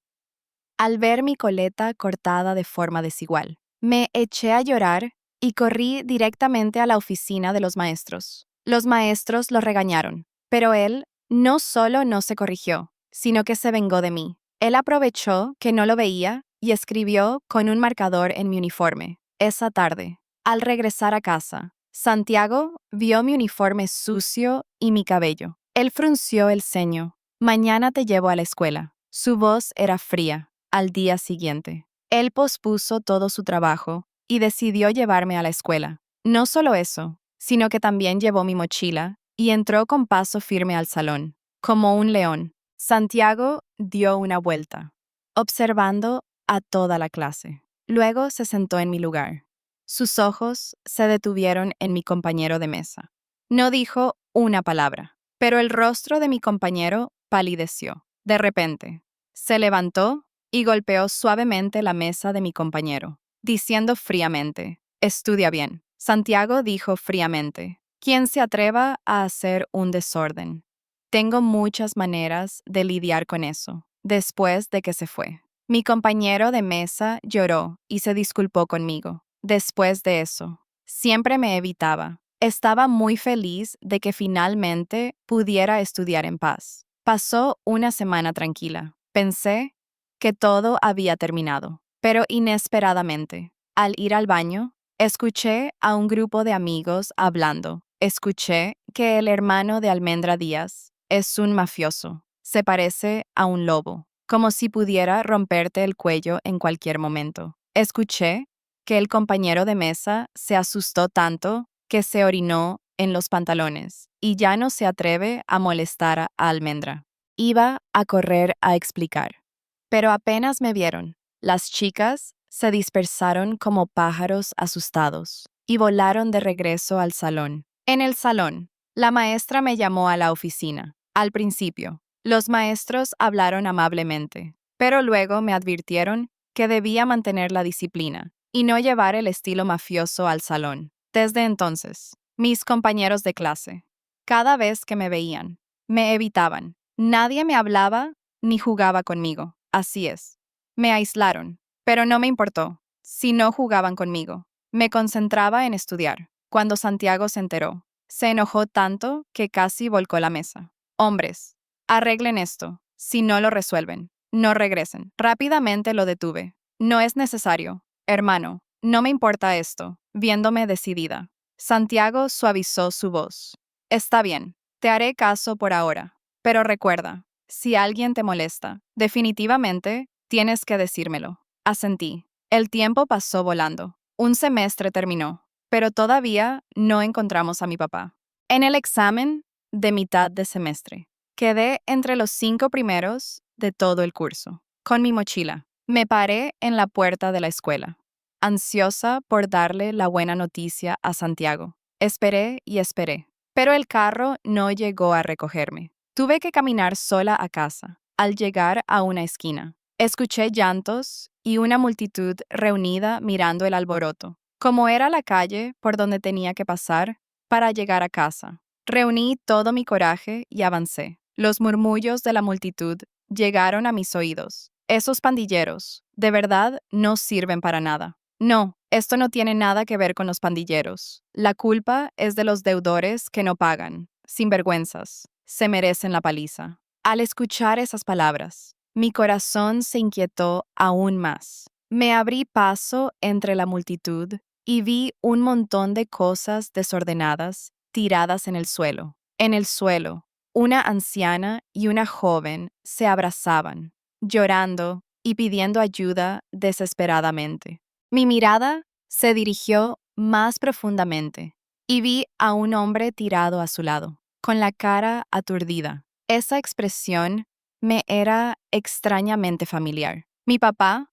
Al ver mi coleta cortada de forma desigual, me eché a llorar y corrí directamente a la oficina de los maestros. Los maestros lo regañaron, pero él no solo no se corrigió, sino que se vengó de mí. Él aprovechó que no lo veía y escribió con un marcador en mi uniforme. Esa tarde, al regresar a casa, Santiago vio mi uniforme sucio y mi cabello. Él frunció el ceño. Mañana te llevo a la escuela. Su voz era fría. Al día siguiente, él pospuso todo su trabajo y decidió llevarme a la escuela. No solo eso, sino que también llevó mi mochila y entró con paso firme al salón, como un león. Santiago dio una vuelta, observando a toda la clase. Luego se sentó en mi lugar. Sus ojos se detuvieron en mi compañero de mesa. No dijo una palabra, pero el rostro de mi compañero palideció. De repente, se levantó y golpeó suavemente la mesa de mi compañero, diciendo fríamente, estudia bien. Santiago dijo fríamente, ¿quién se atreva a hacer un desorden? Tengo muchas maneras de lidiar con eso, después de que se fue. Mi compañero de mesa lloró y se disculpó conmigo. Después de eso, siempre me evitaba. Estaba muy feliz de que finalmente pudiera estudiar en paz. Pasó una semana tranquila. Pensé que todo había terminado, pero inesperadamente, al ir al baño, escuché a un grupo de amigos hablando. Escuché que el hermano de Almendra Díaz es un mafioso. Se parece a un lobo, como si pudiera romperte el cuello en cualquier momento. Escuché que el compañero de mesa se asustó tanto que se orinó en los pantalones y ya no se atreve a molestar a Almendra. Iba a correr a explicar. Pero apenas me vieron, las chicas se dispersaron como pájaros asustados y volaron de regreso al salón. En el salón, la maestra me llamó a la oficina. Al principio, los maestros hablaron amablemente, pero luego me advirtieron que debía mantener la disciplina y no llevar el estilo mafioso al salón. Desde entonces, mis compañeros de clase, cada vez que me veían, me evitaban. Nadie me hablaba ni jugaba conmigo. Así es. Me aislaron, pero no me importó si no jugaban conmigo. Me concentraba en estudiar. Cuando Santiago se enteró, se enojó tanto que casi volcó la mesa. Hombres, arreglen esto. Si no lo resuelven, no regresen. Rápidamente lo detuve. No es necesario. Hermano, no me importa esto, viéndome decidida. Santiago suavizó su voz. Está bien, te haré caso por ahora. Pero recuerda, si alguien te molesta, definitivamente tienes que decírmelo. Asentí. El tiempo pasó volando. Un semestre terminó, pero todavía no encontramos a mi papá. En el examen de mitad de semestre, quedé entre los 5 primeros de todo el curso. Con mi mochila, me paré en la puerta de la escuela, ansiosa por darle la buena noticia a Santiago. Esperé y esperé, pero el carro no llegó a recogerme. Tuve que caminar sola a casa. Al llegar a una esquina, escuché llantos y una multitud reunida mirando el alboroto. Como era la calle por donde tenía que pasar para llegar a casa, reuní todo mi coraje y avancé. Los murmullos de la multitud llegaron a mis oídos. Esos pandilleros, de verdad, no sirven para nada. No, esto no tiene nada que ver con los pandilleros. La culpa es de los deudores que no pagan. Sinvergüenzas. Se merecen la paliza. Al escuchar esas palabras, mi corazón se inquietó aún más. Me abrí paso entre la multitud y vi un montón de cosas desordenadas tiradas en el suelo. En el suelo, una anciana y una joven se abrazaban, llorando y pidiendo ayuda desesperadamente. Mi mirada se dirigió más profundamente y vi a un hombre tirado a su lado, con la cara aturdida. Esa expresión me era extrañamente familiar. Mi papá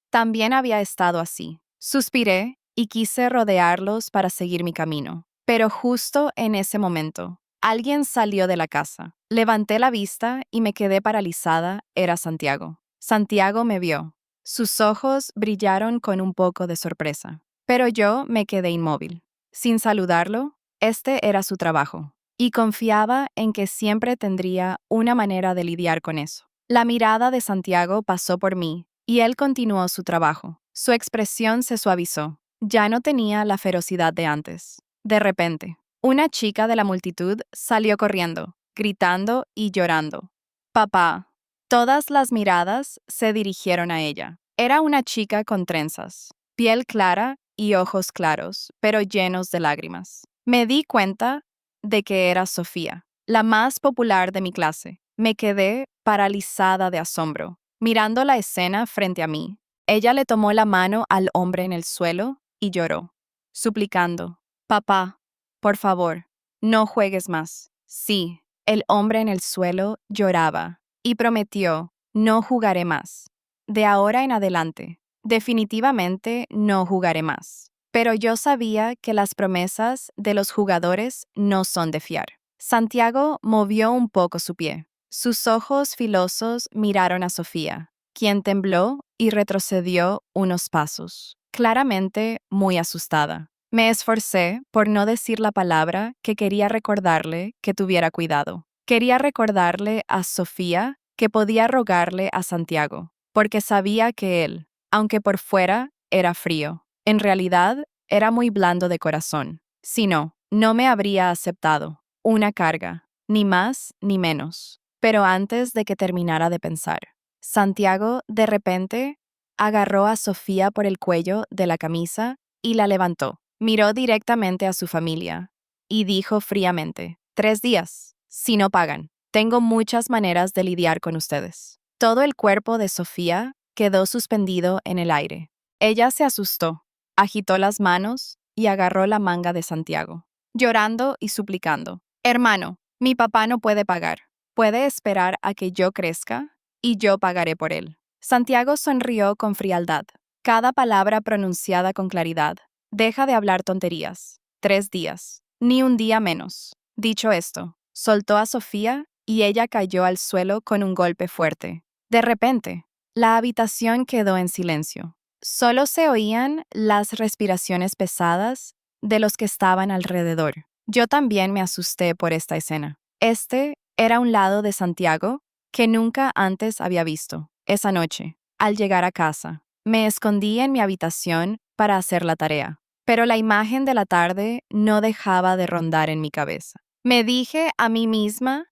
también había estado así. Suspiré y quise rodearlos para seguir mi camino. Pero justo en ese momento, alguien salió de la casa. Levanté la vista y me quedé paralizada. Era Santiago. Santiago me vio. Sus ojos brillaron con un poco de sorpresa. Pero yo me quedé inmóvil. Sin saludarlo, este era su trabajo. Y confiaba en que siempre tendría una manera de lidiar con eso. La mirada de Santiago pasó por mí y él continuó su trabajo. Su expresión se suavizó. Ya no tenía la ferocidad de antes. De repente, una chica de la multitud salió corriendo, gritando y llorando. Papá. Todas las miradas se dirigieron a ella. Era una chica con trenzas, piel clara y ojos claros, pero llenos de lágrimas. Me di cuenta de que era Sofía, la más popular de mi clase. Me quedé paralizada de asombro, mirando la escena frente a mí. Ella le tomó la mano al hombre en el suelo y lloró, suplicando, «Papá, por favor, no juegues más». Sí, el hombre en el suelo lloraba y prometió, «No jugaré más. De ahora en adelante, definitivamente no jugaré más». Pero yo sabía que las promesas de los jugadores no son de fiar. Santiago movió un poco su pie. Sus ojos filosos miraron a Sofía, quien tembló y retrocedió unos pasos, claramente muy asustada. Me esforcé por no decir la palabra que quería recordarle que tuviera cuidado. Quería recordarle a Sofía que podía rogarle a Santiago, porque sabía que él, aunque por fuera era frío, en realidad era muy blando de corazón. Si no, no me habría aceptado. Una carga, ni más ni menos. Pero antes de que terminara de pensar, Santiago, de repente, agarró a Sofía por el cuello de la camisa y la levantó. Miró directamente a su familia y dijo fríamente, 3 días, si no pagan. Tengo muchas maneras de lidiar con ustedes. Todo el cuerpo de Sofía quedó suspendido en el aire. Ella se asustó, agitó las manos y agarró la manga de Santiago, llorando y suplicando. Hermano, mi papá no puede pagar. Puede esperar a que yo crezca y yo pagaré por él. Santiago sonrió con frialdad. Cada palabra pronunciada con claridad. Deja de hablar tonterías. 3 días. Ni un día menos. Dicho esto, soltó a Sofía y ella cayó al suelo con un golpe fuerte. De repente, la habitación quedó en silencio. Solo se oían las respiraciones pesadas de los que estaban alrededor. Yo también me asusté por esta escena. Este era un lado de Santiago que nunca antes había visto. Esa noche, al llegar a casa, me escondí en mi habitación para hacer la tarea, pero la imagen de la tarde no dejaba de rondar en mi cabeza. Me dije a mí misma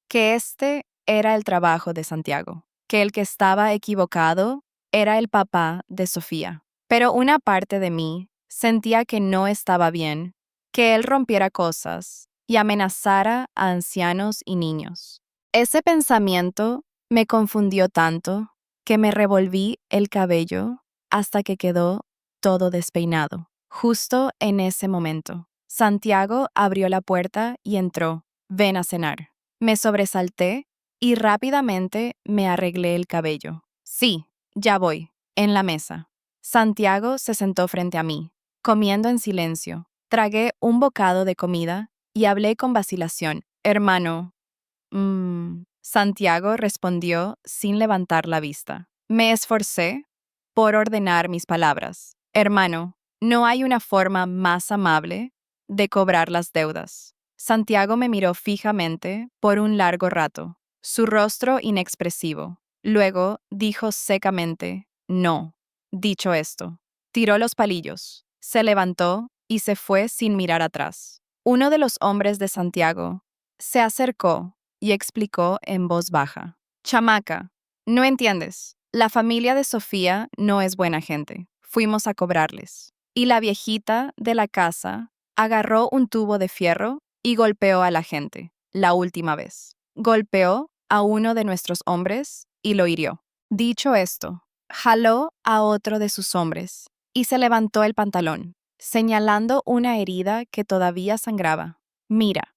que este era el trabajo de Santiago, que el que estaba equivocado era el papá de Sofía. Pero una parte de mí sentía que no estaba bien que él rompiera cosas y amenazara a ancianos y niños. Ese pensamiento me confundió tanto que me revolví el cabello hasta que quedó todo despeinado. Justo en ese momento, Santiago abrió la puerta y entró. Ven a cenar. Me sobresalté y rápidamente me arreglé el cabello. Sí, ya voy. En la mesa. Santiago se sentó frente a mí, comiendo en silencio. Tragué un bocado de comida y hablé con vacilación. Hermano, Santiago respondió sin levantar la vista. Me esforcé por ordenar mis palabras. Hermano, no hay una forma más amable de cobrar las deudas. Santiago me miró fijamente por un largo rato, su rostro inexpresivo. Luego dijo secamente, no. Dicho esto, tiró los palillos, se levantó y se fue sin mirar atrás. Uno de los hombres de Santiago se acercó y explicó en voz baja. Chamaca, no entiendes. La familia de Sofía no es buena gente. Fuimos a cobrarles. Y la viejita de la casa agarró un tubo de fierro y golpeó a la gente, la última vez. Golpeó a uno de nuestros hombres y lo hirió. Dicho esto, jaló a otro de sus hombres y se levantó el pantalón, señalando una herida que todavía sangraba. Mira.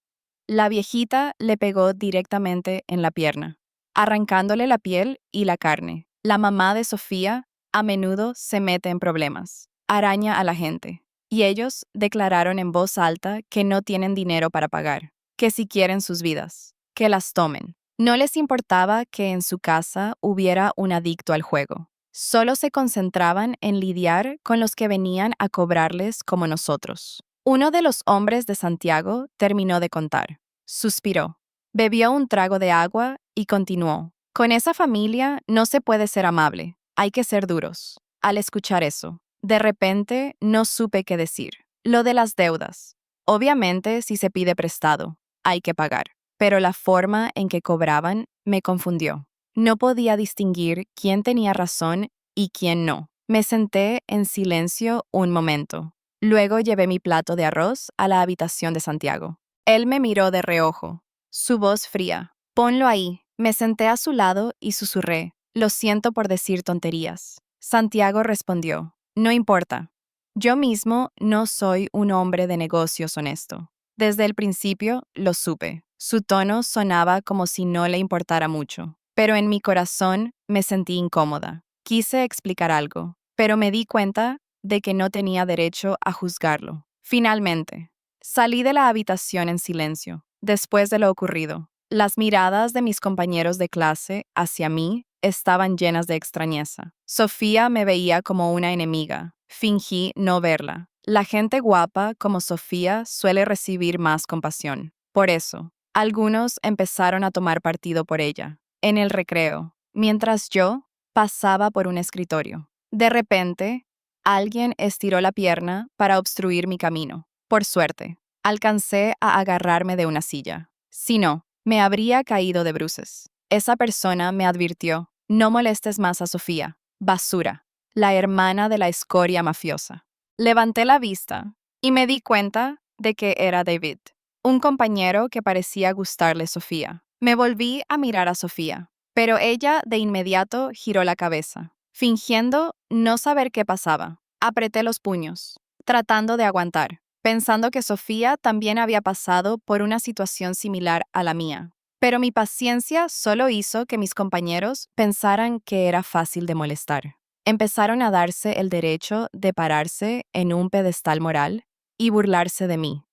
La viejita le pegó directamente en la pierna, arrancándole la piel y la carne. La mamá de Sofía a menudo se mete en problemas, araña a la gente, y ellos declararon en voz alta que no tienen dinero para pagar, que si quieren sus vidas, que las tomen. No les importaba que en su casa hubiera un adicto al juego. Solo se concentraban en lidiar con los que venían a cobrarles como nosotros. Uno de los hombres de Santiago terminó de contar. Suspiró. Bebió un trago de agua y continuó. Con esa familia no se puede ser amable. Hay que ser duros. Al escuchar eso, de repente no supe qué decir. Lo de las deudas. Obviamente, si se pide prestado, hay que pagar. Pero la forma en que cobraban me confundió. No podía distinguir quién tenía razón y quién no. Me senté en silencio un momento. Luego llevé mi plato de arroz a la habitación de Santiago. Él me miró de reojo, su voz fría. Ponlo ahí. Me senté a su lado y susurré. Lo siento por decir tonterías. Santiago respondió. No importa. Yo mismo no soy un hombre de negocios honesto. Desde el principio lo supe. Su tono sonaba como si no le importara mucho. Pero en mi corazón me sentí incómoda. Quise explicar algo, pero me di cuenta de que no tenía derecho a juzgarlo. Finalmente, salí de la habitación en silencio. Después de lo ocurrido, las miradas de mis compañeros de clase hacia mí estaban llenas de extrañeza. Sofía me veía como una enemiga. Fingí no verla. La gente guapa como Sofía suele recibir más compasión. Por eso, algunos empezaron a tomar partido por ella. En el recreo, mientras yo pasaba por un escritorio. De repente, alguien estiró la pierna para obstruir mi camino. Por suerte, alcancé a agarrarme de una silla. Si no, me habría caído de bruces. Esa persona me advirtió, no molestes más a Sofía, basura, la hermana de la escoria mafiosa. Levanté la vista y me di cuenta de que era David, un compañero que parecía gustarle Sofía. Me volví a mirar a Sofía, pero ella de inmediato giró la cabeza, fingiendo no saber qué pasaba. Apreté los puños, tratando de aguantar, pensando que Sofía también había pasado por una situación similar a la mía. Pero mi paciencia solo hizo que mis compañeros pensaran que era fácil de molestar. Empezaron a darse el derecho de pararse en un pedestal moral y burlarse de mí.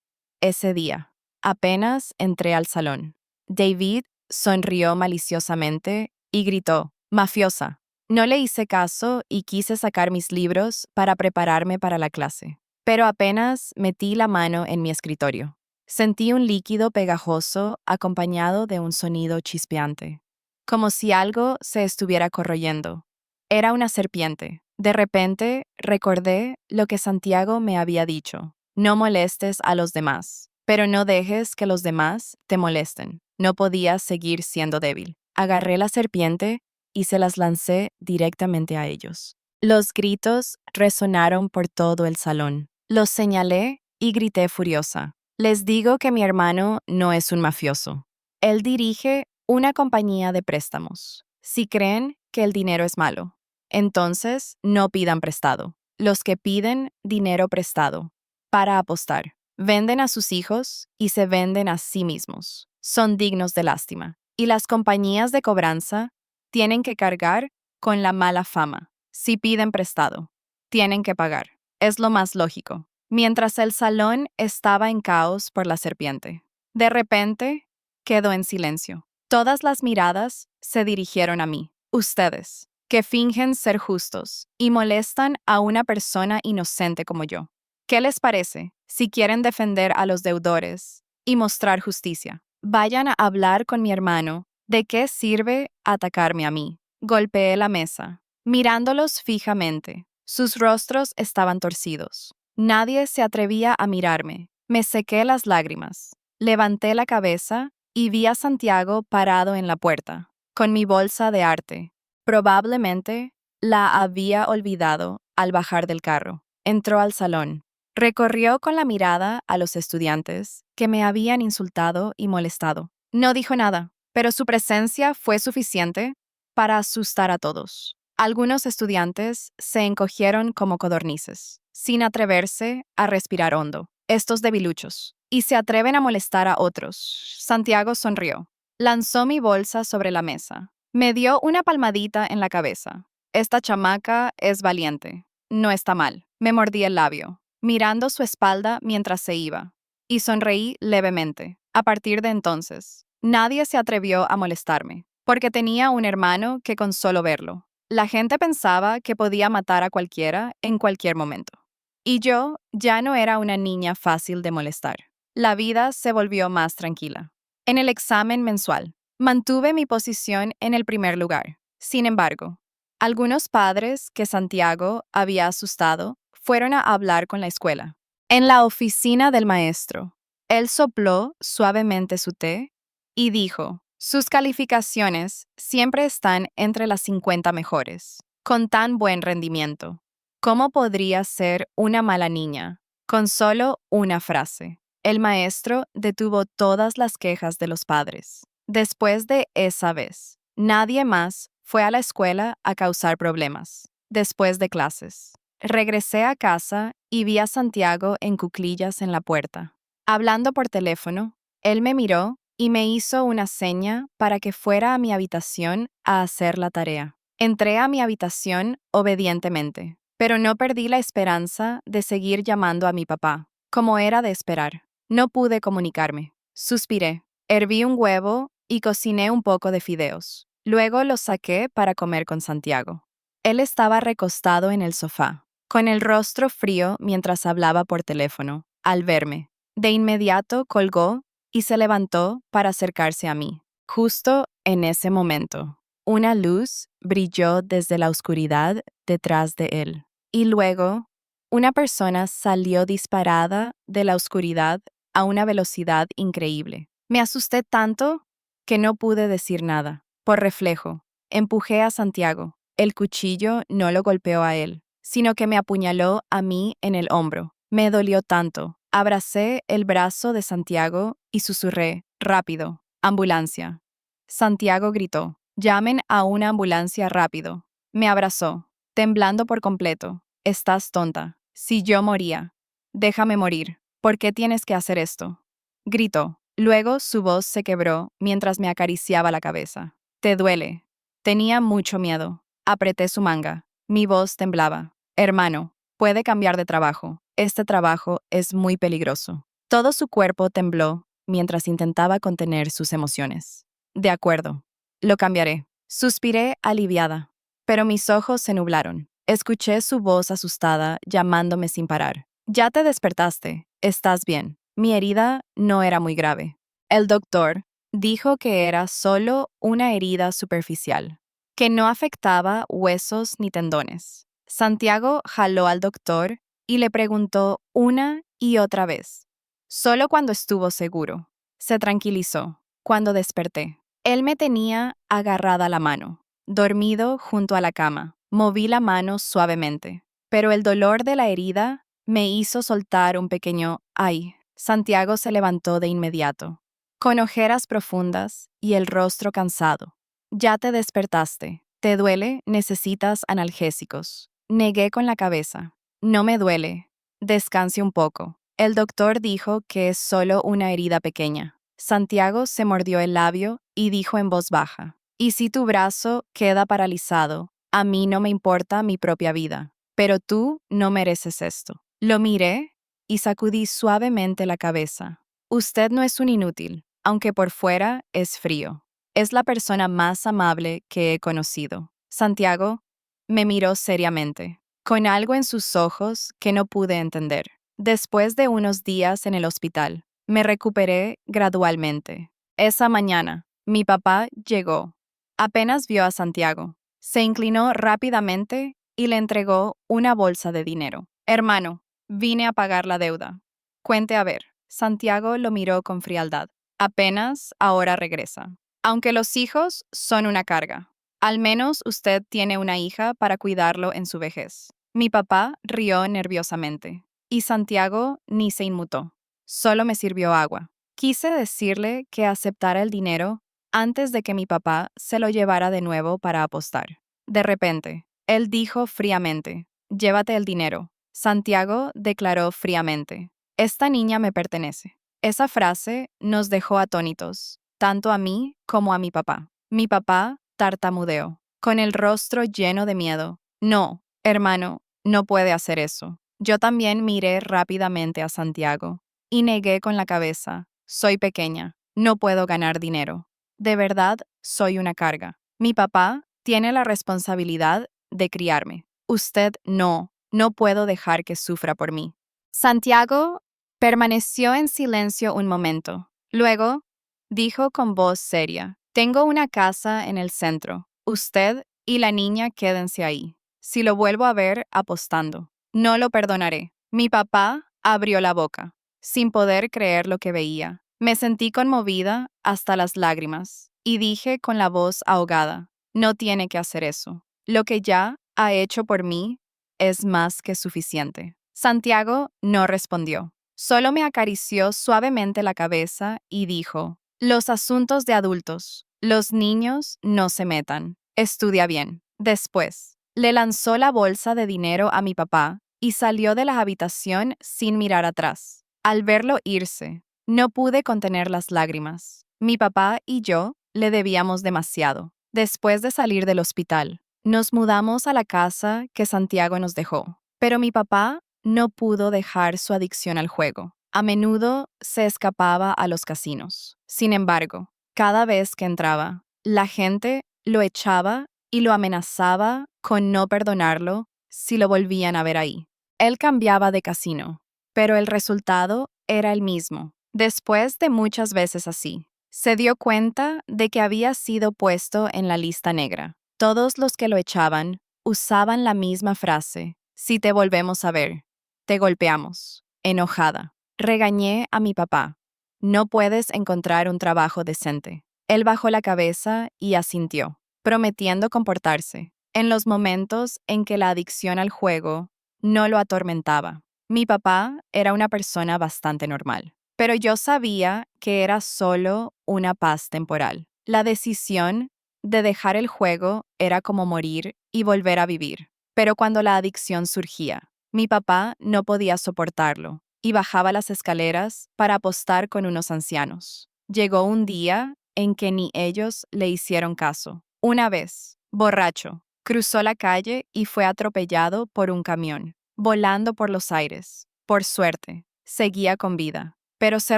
Ese día, apenas entré al salón. David sonrió maliciosamente y gritó, «Mafiosa». No le hice caso y quise sacar mis libros para prepararme para la clase. Pero apenas metí la mano en mi escritorio. Sentí un líquido pegajoso acompañado de un sonido chispeante, como si algo se estuviera corroyendo. Era una serpiente. De repente recordé lo que Santiago me había dicho. No molestes a los demás, pero no dejes que los demás te molesten. No podía seguir siendo débil. Agarré la serpiente y se las lancé directamente a ellos. Los gritos resonaron por todo el salón. Los señalé y grité furiosa. Les digo que mi hermano no es un mafioso. Él dirige una compañía de préstamos. Si creen que el dinero es malo, entonces no pidan prestado. Los que piden dinero prestado para apostar, venden a sus hijos y se venden a sí mismos. Son dignos de lástima. Y las compañías de cobranza tienen que cargar con la mala fama. Si piden prestado, tienen que pagar. Es lo más lógico. Mientras el salón estaba en caos por la serpiente. De repente, quedó en silencio. Todas las miradas se dirigieron a mí. Ustedes, que fingen ser justos y molestan a una persona inocente como yo. ¿Qué les parece si quieren defender a los deudores y mostrar justicia? Vayan a hablar con mi hermano. ¿De qué sirve atacarme a mí? Golpeé la mesa, mirándolos fijamente. Sus rostros estaban torcidos. Nadie se atrevía a mirarme. Me sequé las lágrimas. Levanté la cabeza y vi a Santiago parado en la puerta, con mi bolsa de arte. Probablemente la había olvidado al bajar del carro. Entró al salón. Recorrió con la mirada a los estudiantes que me habían insultado y molestado. No dijo nada, pero su presencia fue suficiente para asustar a todos. Algunos estudiantes se encogieron como codornices, sin atreverse a respirar hondo. Estos debiluchos. Y se atreven a molestar a otros. Santiago sonrió. Lanzó mi bolsa sobre la mesa. Me dio una palmadita en la cabeza. Esta chamaca es valiente. No está mal. Me mordí el labio, mirando su espalda mientras se iba. Y sonreí levemente. A partir de entonces, nadie se atrevió a molestarme, porque tenía un hermano que con solo verlo, la gente pensaba que podía matar a cualquiera en cualquier momento. Y yo ya no era una niña fácil de molestar. La vida se volvió más tranquila. En el examen mensual, mantuve mi posición en el primer lugar. Sin embargo, algunos padres que Santiago había asustado fueron a hablar con la escuela. En la oficina del maestro, él sopló suavemente su té y dijo, sus calificaciones siempre están entre las 50 mejores. Con tan buen rendimiento, ¿cómo podría ser una mala niña? Con solo una frase. El maestro detuvo todas las quejas de los padres. Después de esa vez, nadie más fue a la escuela a causar problemas. Después de clases, regresé a casa y vi a Santiago en cuclillas en la puerta. Hablando por teléfono, él me miró y me hizo una seña para que fuera a mi habitación a hacer la tarea. Entré a mi habitación obedientemente, pero no perdí la esperanza de seguir llamando a mi papá, como era de esperar. No pude comunicarme. Suspiré, herví un huevo y cociné un poco de fideos. Luego los saqué para comer con Santiago. Él estaba recostado en el sofá, con el rostro frío mientras hablaba por teléfono. Al verme, de inmediato colgó y se levantó para acercarse a mí. Justo en ese momento, una luz brilló desde la oscuridad detrás de él. Y luego, una persona salió disparada de la oscuridad a una velocidad increíble. Me asusté tanto que no pude decir nada. Por reflejo, empujé a Santiago. El cuchillo no lo golpeó a él, sino que me apuñaló a mí en el hombro. Me dolió tanto. Abracé el brazo de Santiago y susurré, rápido, ambulancia. Santiago gritó, llamen a una ambulancia rápido. Me abrazó, temblando por completo. Estás tonta. Si yo moría, déjame morir. ¿Por qué tienes que hacer esto? Gritó. Luego su voz se quebró mientras me acariciaba la cabeza. ¿Te duele? Tenía mucho miedo. Apreté su manga. Mi voz temblaba. Hermano, puede cambiar de trabajo. Este trabajo es muy peligroso. Todo su cuerpo tembló mientras intentaba contener sus emociones. De acuerdo. Lo cambiaré. Suspiré aliviada, pero mis ojos se nublaron. Escuché su voz asustada llamándome sin parar. Ya te despertaste. ¿Estás bien? Mi herida no era muy grave. El doctor dijo que era solo una herida superficial, que no afectaba huesos ni tendones. Santiago jaló al doctor y le preguntó una y otra vez. Solo cuando estuvo seguro. Se tranquilizó. Cuando desperté, él me tenía agarrada la mano, dormido junto a la cama. Moví la mano suavemente, pero el dolor de la herida me hizo soltar un pequeño «ay». Santiago se levantó de inmediato, con ojeras profundas y el rostro cansado. Ya te despertaste. ¿Te duele? ¿Necesitas analgésicos? Negué con la cabeza. No me duele. Descanse un poco. El doctor dijo que es solo una herida pequeña. Santiago se mordió el labio y dijo en voz baja, «Y si tu brazo queda paralizado, a mí no me importa mi propia vida, pero tú no mereces esto». Lo miré y sacudí suavemente la cabeza. Usted no es un inútil, aunque por fuera es frío. Es la persona más amable que he conocido. Santiago me miró seriamente, con algo en sus ojos que no pude entender. Después de unos días en el hospital, me recuperé gradualmente. Esa mañana, mi papá llegó. Apenas vio a Santiago. Se inclinó rápidamente y le entregó una bolsa de dinero. Hermano, vine a pagar la deuda. Cuente a ver. Santiago lo miró con frialdad. Apenas ahora regresa. Aunque los hijos son una carga, al menos usted tiene una hija para cuidarlo en su vejez. Mi papá rió nerviosamente, y Santiago ni se inmutó. Solo me sirvió agua. Quise decirle que aceptara el dinero antes de que mi papá se lo llevara de nuevo para apostar. De repente, él dijo fríamente, «Llévate el dinero». Santiago declaró fríamente, «Esta niña me pertenece». Esa frase nos dejó atónitos, tanto a mí como a mi papá. Mi papá tartamudeó, con el rostro lleno de miedo. «No, hermano, no puede hacer eso». Yo también miré rápidamente a Santiago y negué con la cabeza. «Soy pequeña, no puedo ganar dinero. De verdad, soy una carga. Mi papá tiene la responsabilidad de criarme. Usted no puedo dejar que sufra por mí». Santiago permaneció en silencio un momento. Luego, dijo con voz seria, «Tengo una casa en el centro. Usted y la niña quédense ahí. Si lo vuelvo a ver apostando, no lo perdonaré». Mi papá abrió la boca, sin poder creer lo que veía. Me sentí conmovida hasta las lágrimas, y dije con la voz ahogada, «No tiene que hacer eso. Lo que ya ha hecho por mí es más que suficiente». Santiago no respondió. Solo me acarició suavemente la cabeza y dijo, «Los asuntos de adultos, los niños no se metan. Estudia bien». Después, le lanzó la bolsa de dinero a mi papá y salió de la habitación sin mirar atrás. Al verlo irse, no pude contener las lágrimas. Mi papá y yo le debíamos demasiado. Después de salir del hospital, nos mudamos a la casa que Santiago nos dejó. Pero mi papá no pudo dejar su adicción al juego. A menudo se escapaba a los casinos. Sin embargo, cada vez que entraba, la gente lo echaba y lo amenazaba con no perdonarlo si lo volvían a ver ahí. Él cambiaba de casino, pero el resultado era el mismo. Después de muchas veces así, se dio cuenta de que había sido puesto en la lista negra. Todos los que lo echaban usaban la misma frase, «Si te volvemos a ver, te golpeamos». Enojada, regañé a mi papá. «No puedes encontrar un trabajo decente». Él bajó la cabeza y asintió, prometiendo comportarse en los momentos en que la adicción al juego no lo atormentaba. Mi papá era una persona bastante normal, pero yo sabía que era solo una paz temporal. La decisión de dejar el juego era como morir y volver a vivir. Pero cuando la adicción surgía, mi papá no podía soportarlo y bajaba las escaleras para apostar con unos ancianos. Llegó un día en que ni ellos le hicieron caso. Una vez, borracho, cruzó la calle y fue atropellado por un camión, volando por los aires. Por suerte, seguía con vida, pero se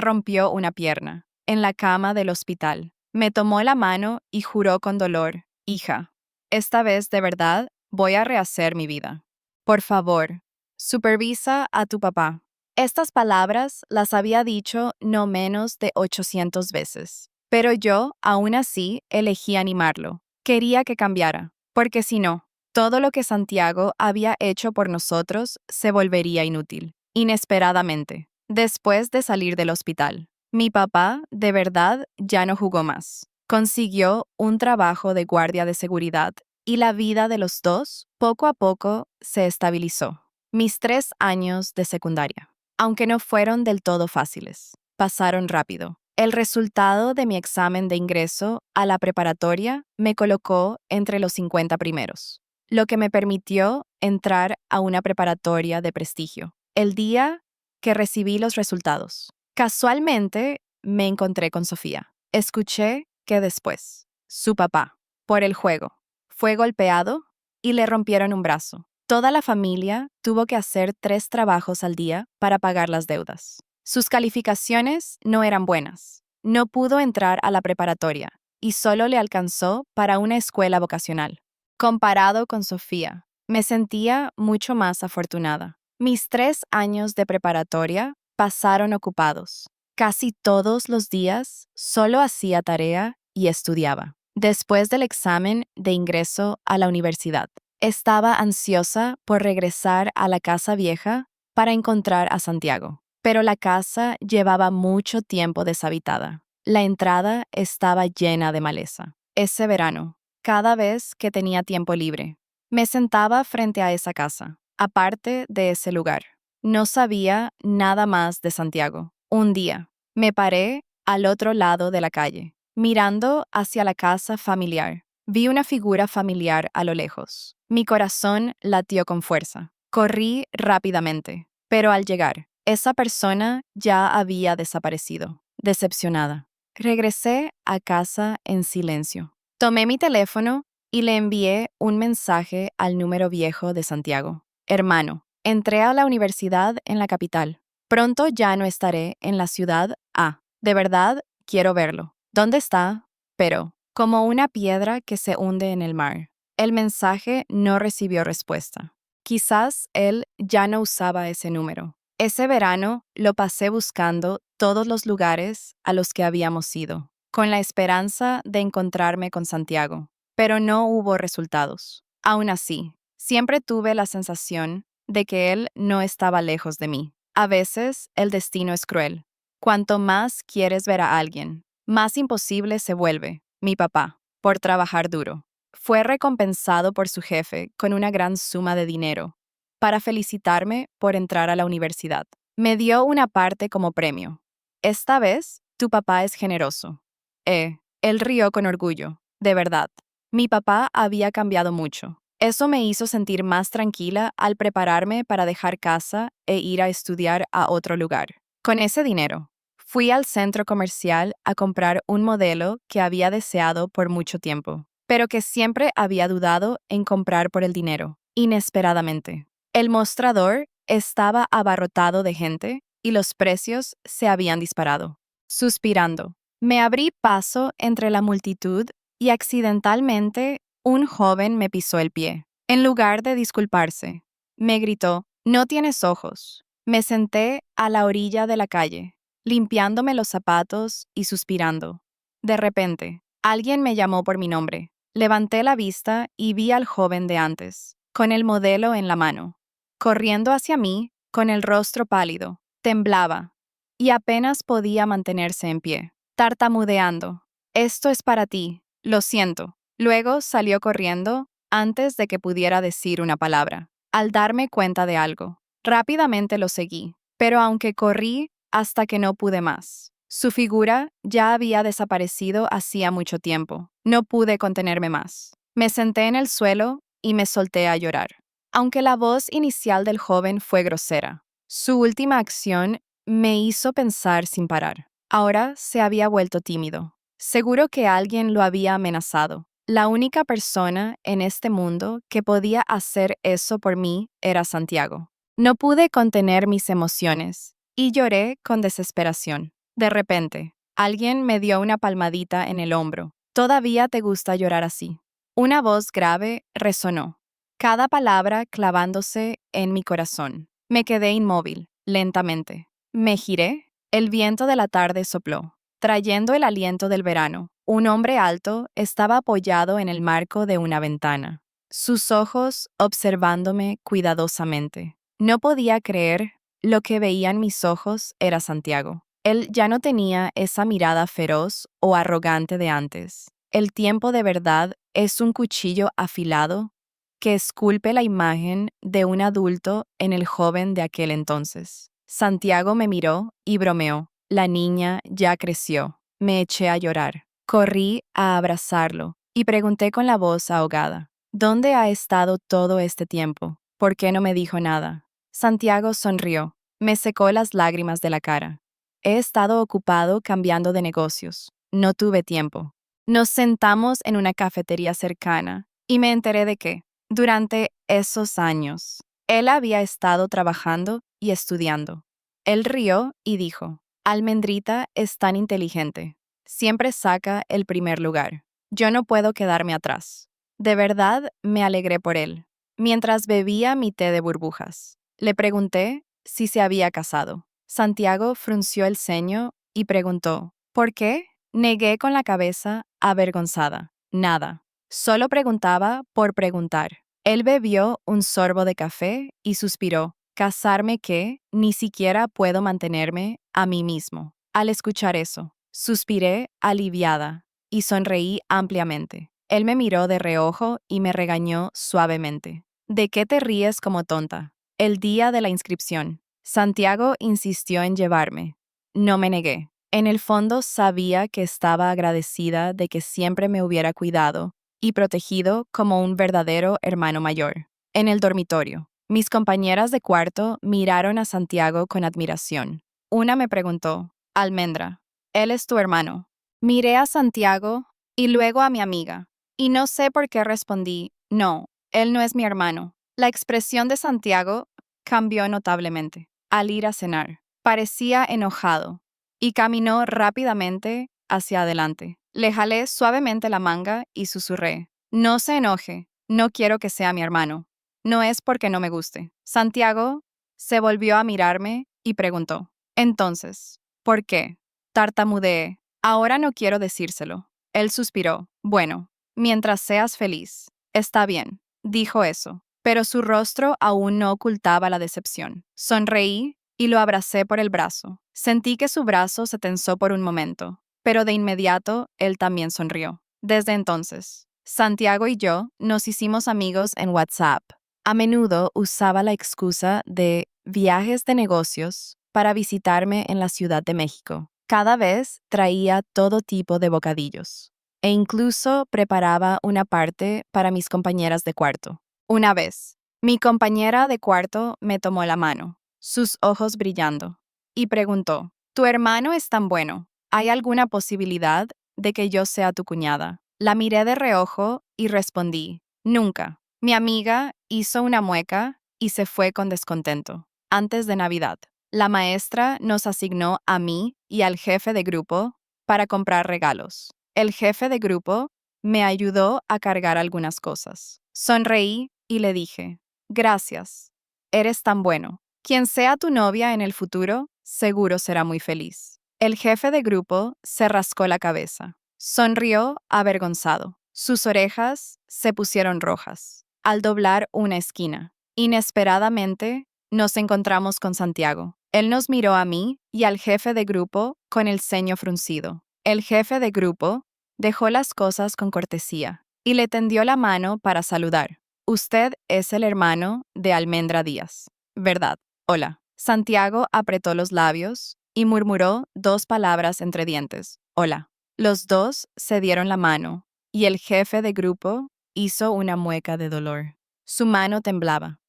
rompió una pierna, en la cama del hospital. Me tomó la mano y juró con dolor: hija, esta vez de verdad voy a rehacer mi vida. Por favor, supervisa a tu papá. Estas palabras las había dicho no menos de 800 veces, pero yo, aún así, elegí animarlo. Quería que cambiara, porque si no, todo lo que Santiago había hecho por nosotros se volvería inútil. Inesperadamente, después de salir del hospital, mi papá, de verdad, ya no jugó más. Consiguió un trabajo de guardia de seguridad y la vida de los dos, poco a poco, se estabilizó. Mis 3 años de secundaria, aunque no fueron del todo fáciles, pasaron rápido. El resultado de mi examen de ingreso a la preparatoria me colocó entre los 50 primeros, lo que me permitió entrar a una preparatoria de prestigio. El día que recibí los resultados, casualmente me encontré con Sofía. Escuché que después, su papá, por el juego, fue golpeado y le rompieron un brazo. Toda la familia tuvo que hacer 3 trabajos al día para pagar las deudas. Sus calificaciones no eran buenas. No pudo entrar a la preparatoria y solo le alcanzó para una escuela vocacional. Comparado con Sofía, me sentía mucho más afortunada. Mis 3 años de preparatoria pasaron ocupados. Casi todos los días solo hacía tarea y estudiaba. Después del examen de ingreso a la universidad, estaba ansiosa por regresar a la casa vieja para encontrar a Santiago, pero la casa llevaba mucho tiempo deshabitada. La entrada estaba llena de maleza. Ese verano, cada vez que tenía tiempo libre, me sentaba frente a esa casa, aparte de ese lugar. No sabía nada más de Santiago. Un día, me paré al otro lado de la calle, mirando hacia la casa familiar. Vi una figura familiar a lo lejos. Mi corazón latió con fuerza. Corrí rápidamente, pero al llegar, esa persona ya había desaparecido. Decepcionada, regresé a casa en silencio. Tomé mi teléfono y le envié un mensaje al número viejo de Santiago. Hermano, entré a la universidad en la capital. Pronto ya no estaré en la ciudad A. De verdad, quiero verlo. ¿Dónde está? Pero, como una piedra que se hunde en el mar. El mensaje no recibió respuesta. Quizás él ya no usaba ese número. Ese verano lo pasé buscando todos los lugares a los que habíamos ido, con la esperanza de encontrarme con Santiago, pero no hubo resultados. Aún así, siempre tuve la sensación de que él no estaba lejos de mí. A veces, el destino es cruel. Cuanto más quieres ver a alguien, más imposible se vuelve. Mi papá, por trabajar duro, fue recompensado por su jefe con una gran suma de dinero para felicitarme por entrar a la universidad. Me dio una parte como premio. Esta vez, tu papá es generoso. Él rió con orgullo. De verdad, mi papá había cambiado mucho. Eso me hizo sentir más tranquila al prepararme para dejar casa e ir a estudiar a otro lugar. Con ese dinero, fui al centro comercial a comprar un modelo que había deseado por mucho tiempo, pero que siempre había dudado en comprar por el dinero. Inesperadamente, el mostrador estaba abarrotado de gente y los precios se habían disparado. Suspirando, me abrí paso entre la multitud y accidentalmente un joven me pisó el pie. En lugar de disculparse, me gritó: «No tienes ojos». Me senté a la orilla de la calle, limpiándome los zapatos y suspirando. De repente, alguien me llamó por mi nombre. Levanté la vista y vi al joven de antes, con el modelo en la mano, corriendo hacia mí con el rostro pálido. Temblaba y apenas podía mantenerse en pie, tartamudeando: «Esto es para ti, lo siento». Luego salió corriendo antes de que pudiera decir una palabra. Al darme cuenta de algo, rápidamente lo seguí, pero aunque corrí hasta que no pude más, su figura ya había desaparecido hacía mucho tiempo. No pude contenerme más. Me senté en el suelo y me solté a llorar. Aunque la voz inicial del joven fue grosera, Su última acción me hizo pensar sin parar. Ahora se había vuelto tímido. Seguro que alguien lo había amenazado. La única persona en este mundo que podía hacer eso por mí era Santiago. No pude contener mis emociones y lloré con desesperación. De repente, alguien me dio una palmadita en el hombro. ¿Todavía te gusta llorar así? Una voz grave resonó, cada palabra clavándose en mi corazón. Me quedé inmóvil, lentamente. Me giré. El viento de la tarde sopló, trayendo el aliento del verano. Un hombre alto estaba apoyado en el marco de una ventana, sus ojos observándome cuidadosamente. No podía creer lo que veían mis ojos era Santiago. Él ya no tenía esa mirada feroz o arrogante de antes. El tiempo de verdad es un cuchillo afilado que esculpe la imagen de un adulto en el joven de aquel entonces. Santiago me miró y bromeó. La niña ya creció. Me eché a llorar. Corrí a abrazarlo y pregunté con la voz ahogada, ¿dónde ha estado todo este tiempo? ¿Por qué no me dijo nada? Santiago sonrió. Me secó las lágrimas de la cara. He estado ocupado cambiando de negocios. No tuve tiempo. Nos sentamos en una cafetería cercana y me enteré de que, durante esos años, él había estado trabajando y estudiando. Él rió y dijo, Almendrita es tan inteligente. Siempre saca el primer lugar. Yo no puedo quedarme atrás. De verdad me alegré por él. Mientras bebía mi té de burbujas, le pregunté si se había casado. Santiago frunció el ceño y preguntó, ¿por qué? Negué con la cabeza, avergonzada. Nada. Solo preguntaba por preguntar. Él bebió un sorbo de café y suspiró. ¿Casarme qué? Ni siquiera puedo mantenerme a mí mismo. Al escuchar eso, suspiré aliviada y sonreí ampliamente. Él me miró de reojo y me regañó suavemente. ¿De qué te ríes como tonta? El día de la inscripción, Santiago insistió en llevarme. No me negué. En el fondo sabía que estaba agradecida de que siempre me hubiera cuidado y protegido como un verdadero hermano mayor. En el dormitorio, mis compañeras de cuarto miraron a Santiago con admiración. Una me preguntó, Almendra, ¿él es tu hermano? Miré a Santiago y luego a mi amiga, y no sé por qué respondí, no, él no es mi hermano. La expresión de Santiago cambió notablemente. Al ir a cenar, parecía enojado y caminó rápidamente hacia adelante. Le jalé suavemente la manga y susurré, no se enoje, no quiero que sea mi hermano. No es porque no me guste. Santiago se volvió a mirarme y preguntó, entonces, ¿por qué? Tartamudeé. Ahora no quiero decírselo. Él suspiró. Bueno, mientras seas feliz. Está bien, dijo eso, pero su rostro aún no ocultaba la decepción. Sonreí y lo abracé por el brazo. Sentí que su brazo se tensó por un momento, pero de inmediato él también sonrió. Desde entonces, Santiago y yo nos hicimos amigos en WhatsApp. A menudo usaba la excusa de viajes de negocios para visitarme en la Ciudad de México. Cada vez traía todo tipo de bocadillos e incluso preparaba una parte para mis compañeras de cuarto. Una vez, mi compañera de cuarto me tomó la mano, sus ojos brillando, y preguntó, «¿Tu hermano es tan bueno? ¿Hay alguna posibilidad de que yo sea tu cuñada?» La miré de reojo y respondí, «Nunca». Mi amiga hizo una mueca y se fue con descontento. Antes de Navidad, la maestra nos asignó a mí y al jefe de grupo para comprar regalos. El jefe de grupo me ayudó a cargar algunas cosas. Sonreí y le dije, gracias, eres tan bueno. Quien sea tu novia en el futuro, seguro será muy feliz. El jefe de grupo se rascó la cabeza. Sonrió avergonzado. Sus orejas se pusieron rojas. Al doblar una esquina, inesperadamente, nos encontramos con Santiago. Él nos miró a mí y al jefe de grupo con el ceño fruncido. El jefe de grupo dejó las cosas con cortesía y le tendió la mano para saludar. Usted es el hermano de Almendra Díaz, ¿verdad? Hola. Santiago apretó los labios y murmuró dos palabras entre dientes. Hola. Los dos se dieron la mano y el jefe de grupo hizo una mueca de dolor. Su mano temblaba.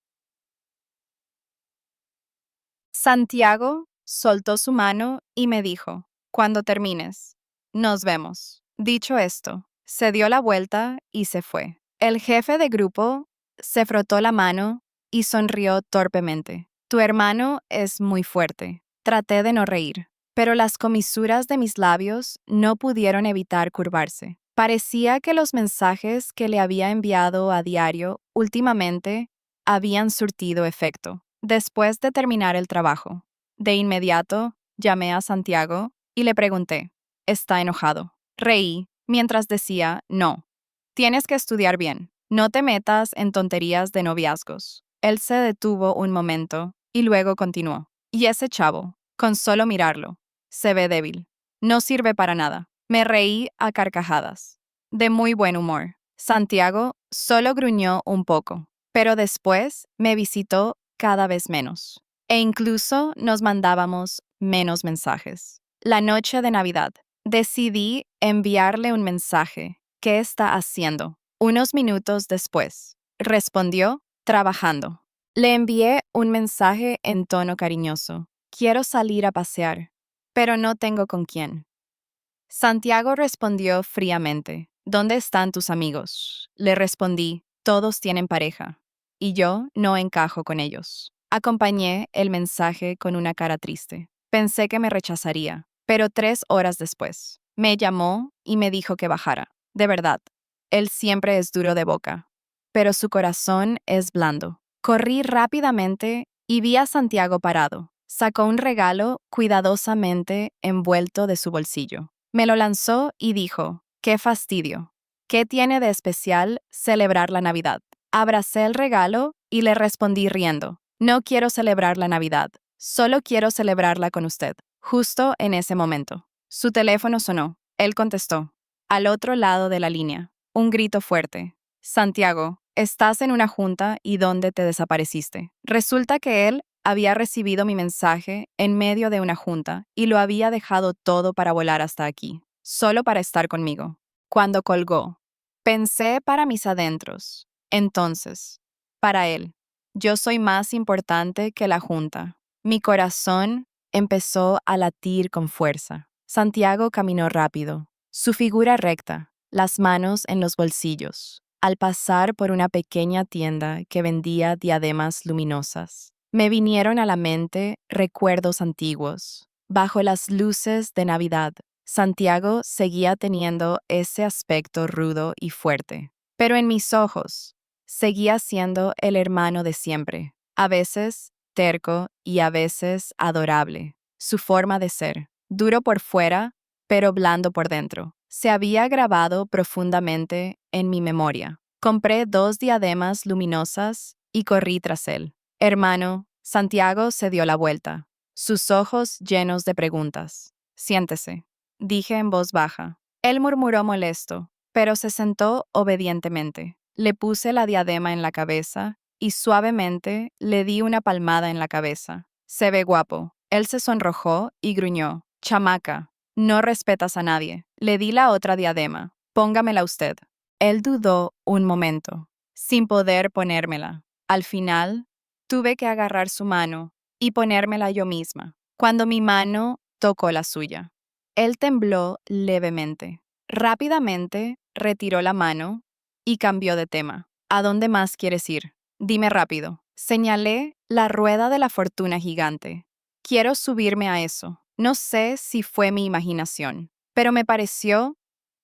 Santiago soltó su mano y me dijo, cuando termines, nos vemos. Dicho esto, se dio la vuelta y se fue. El jefe de grupo se frotó la mano y sonrió torpemente. Tu hermano es muy fuerte. Traté de no reír, pero las comisuras de mis labios no pudieron evitar curvarse. Parecía que los mensajes que le había enviado a diario últimamente habían surtido efecto. Después de terminar el trabajo, de inmediato llamé a Santiago y le pregunté, ¿está enojado? Reí mientras decía, no, tienes que estudiar bien, no te metas en tonterías de noviazgos. Él se detuvo un momento y luego continuó. Y ese chavo, con solo mirarlo, se ve débil. No sirve para nada. Me reí a carcajadas. De muy buen humor. Santiago solo gruñó un poco, pero después me visitó cada vez menos. E incluso nos mandábamos menos mensajes. La noche de Navidad, decidí enviarle un mensaje. ¿Qué está haciendo? Unos minutos después, respondió, trabajando. Le envié un mensaje en tono cariñoso. Quiero salir a pasear, pero no tengo con quién. Santiago respondió fríamente. ¿Dónde están tus amigos? Le respondí, todos tienen pareja, y yo no encajo con ellos. Acompañé el mensaje con una cara triste. Pensé que me rechazaría, pero 3 horas después, me llamó y me dijo que bajara. De verdad, él siempre es duro de boca, pero su corazón es blando. Corrí rápidamente y vi a Santiago parado. Sacó un regalo cuidadosamente envuelto de su bolsillo. Me lo lanzó y dijo, «¡Qué fastidio! ¿Qué tiene de especial celebrar la Navidad?» Abracé el regalo y le respondí riendo, «No quiero celebrar la Navidad, solo quiero celebrarla con usted». Justo en ese momento, su teléfono sonó. Él contestó. Al otro lado de la línea, un grito fuerte. «Santiago, estás en una junta y ¿dónde te desapareciste?» Resulta que él había recibido mi mensaje en medio de una junta y lo había dejado todo para volar hasta aquí, solo para estar conmigo. Cuando colgó, pensé para mis adentros. Entonces, para él, yo soy más importante que la junta. Mi corazón empezó a latir con fuerza. Santiago caminó rápido, su figura recta, las manos en los bolsillos, al pasar por una pequeña tienda que vendía diademas luminosas. Me vinieron a la mente recuerdos antiguos. Bajo las luces de Navidad, Santiago seguía teniendo ese aspecto rudo y fuerte, pero en mis ojos seguía siendo el hermano de siempre, a veces terco y a veces adorable. Su forma de ser, duro por fuera, pero blando por dentro, se había grabado profundamente en mi memoria. Compré 2 diademas luminosas y corrí tras él. Hermano, Santiago se dio la vuelta, sus ojos llenos de preguntas. Siéntese, dije en voz baja. Él murmuró molesto, pero se sentó obedientemente. Le puse la diadema en la cabeza y suavemente le di una palmada en la cabeza. Se ve guapo. Él se sonrojó y gruñó. Chamaca, no respetas a nadie. Le di la otra diadema. Póngamela usted. Él dudó un momento, sin poder ponérmela. Al final, tuve que agarrar su mano y ponérmela yo misma, cuando mi mano tocó la suya. Él tembló levemente. Rápidamente retiró la mano y cambió de tema. ¿A dónde más quieres ir? Dime rápido. Señalé la rueda de la fortuna gigante. Quiero subirme a eso. No sé si fue mi imaginación, pero me pareció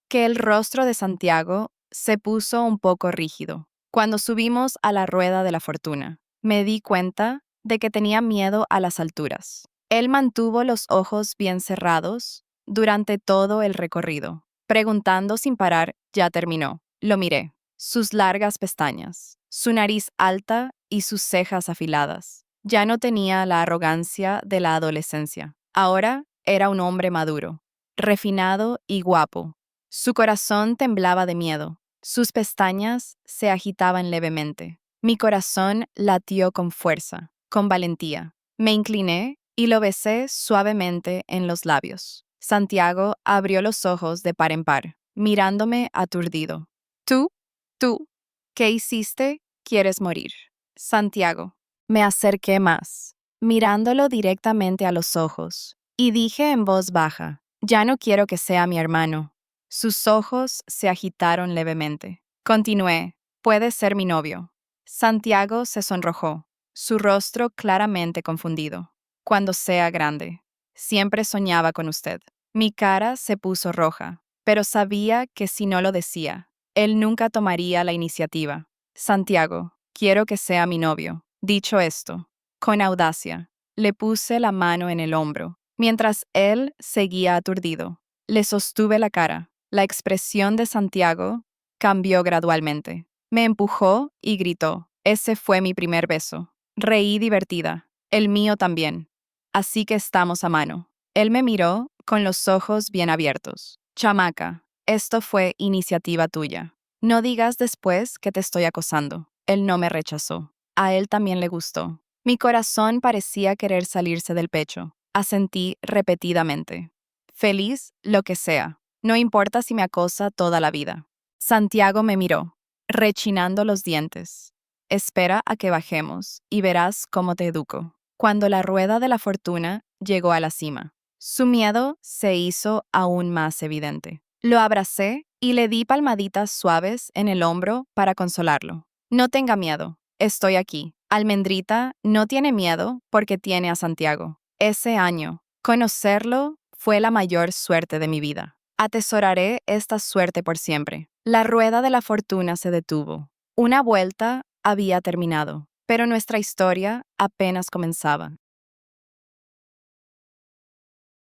que el rostro de Santiago se puso un poco rígido. Cuando subimos a la rueda de la fortuna, me di cuenta de que tenía miedo a las alturas. Él mantuvo los ojos bien cerrados durante todo el recorrido, preguntando sin parar, ya terminó. Lo miré. Sus largas pestañas, su nariz alta y sus cejas afiladas. Ya no tenía la arrogancia de la adolescencia. Ahora era un hombre maduro, refinado y guapo. Su corazón temblaba de miedo. Sus pestañas se agitaban levemente. Mi corazón latió con fuerza, con valentía. Me incliné y lo besé suavemente en los labios. Santiago abrió los ojos de par en par, mirándome aturdido. ¿Tú, ¿qué hiciste? ¿Quieres morir? Santiago. Me acerqué más. mirándolo directamente a los ojos, y dije en voz baja, «Ya no quiero que sea mi hermano». Sus ojos se agitaron levemente. Continué, «Puede ser mi novio». Santiago se sonrojó, su rostro claramente confundido. «Cuando sea grande. Siempre soñaba con usted». Mi cara se puso roja, pero sabía que si no lo decía, él nunca tomaría la iniciativa. «Santiago, quiero que sea mi novio». Dicho esto, con audacia, le puse la mano en el hombro, mientras él seguía aturdido. Le sostuve la cara. La expresión de Santiago cambió gradualmente. Me empujó y gritó. Ese fue mi primer beso. Reí divertida. El mío también. Así que estamos a mano. Él me miró con los ojos bien abiertos. Chamaca, esto fue iniciativa tuya. No digas después que te estoy acosando. Él no me rechazó. A él también le gustó. Mi corazón parecía querer salirse del pecho. Asentí repetidamente. Feliz, lo que sea. No importa si me acosa toda la vida. Santiago me miró, rechinando los dientes. Espera a que bajemos y verás cómo te educo. Cuando la rueda de la fortuna llegó a la cima, su miedo se hizo aún más evidente. Lo abracé y le di palmaditas suaves en el hombro para consolarlo. No tenga miedo, estoy aquí. Almendrita no tiene miedo porque tiene a Santiago. Ese año, conocerlo fue la mayor suerte de mi vida. Atesoraré esta suerte por siempre. La rueda de la fortuna se detuvo. Una vuelta había terminado, pero nuestra historia apenas comenzaba.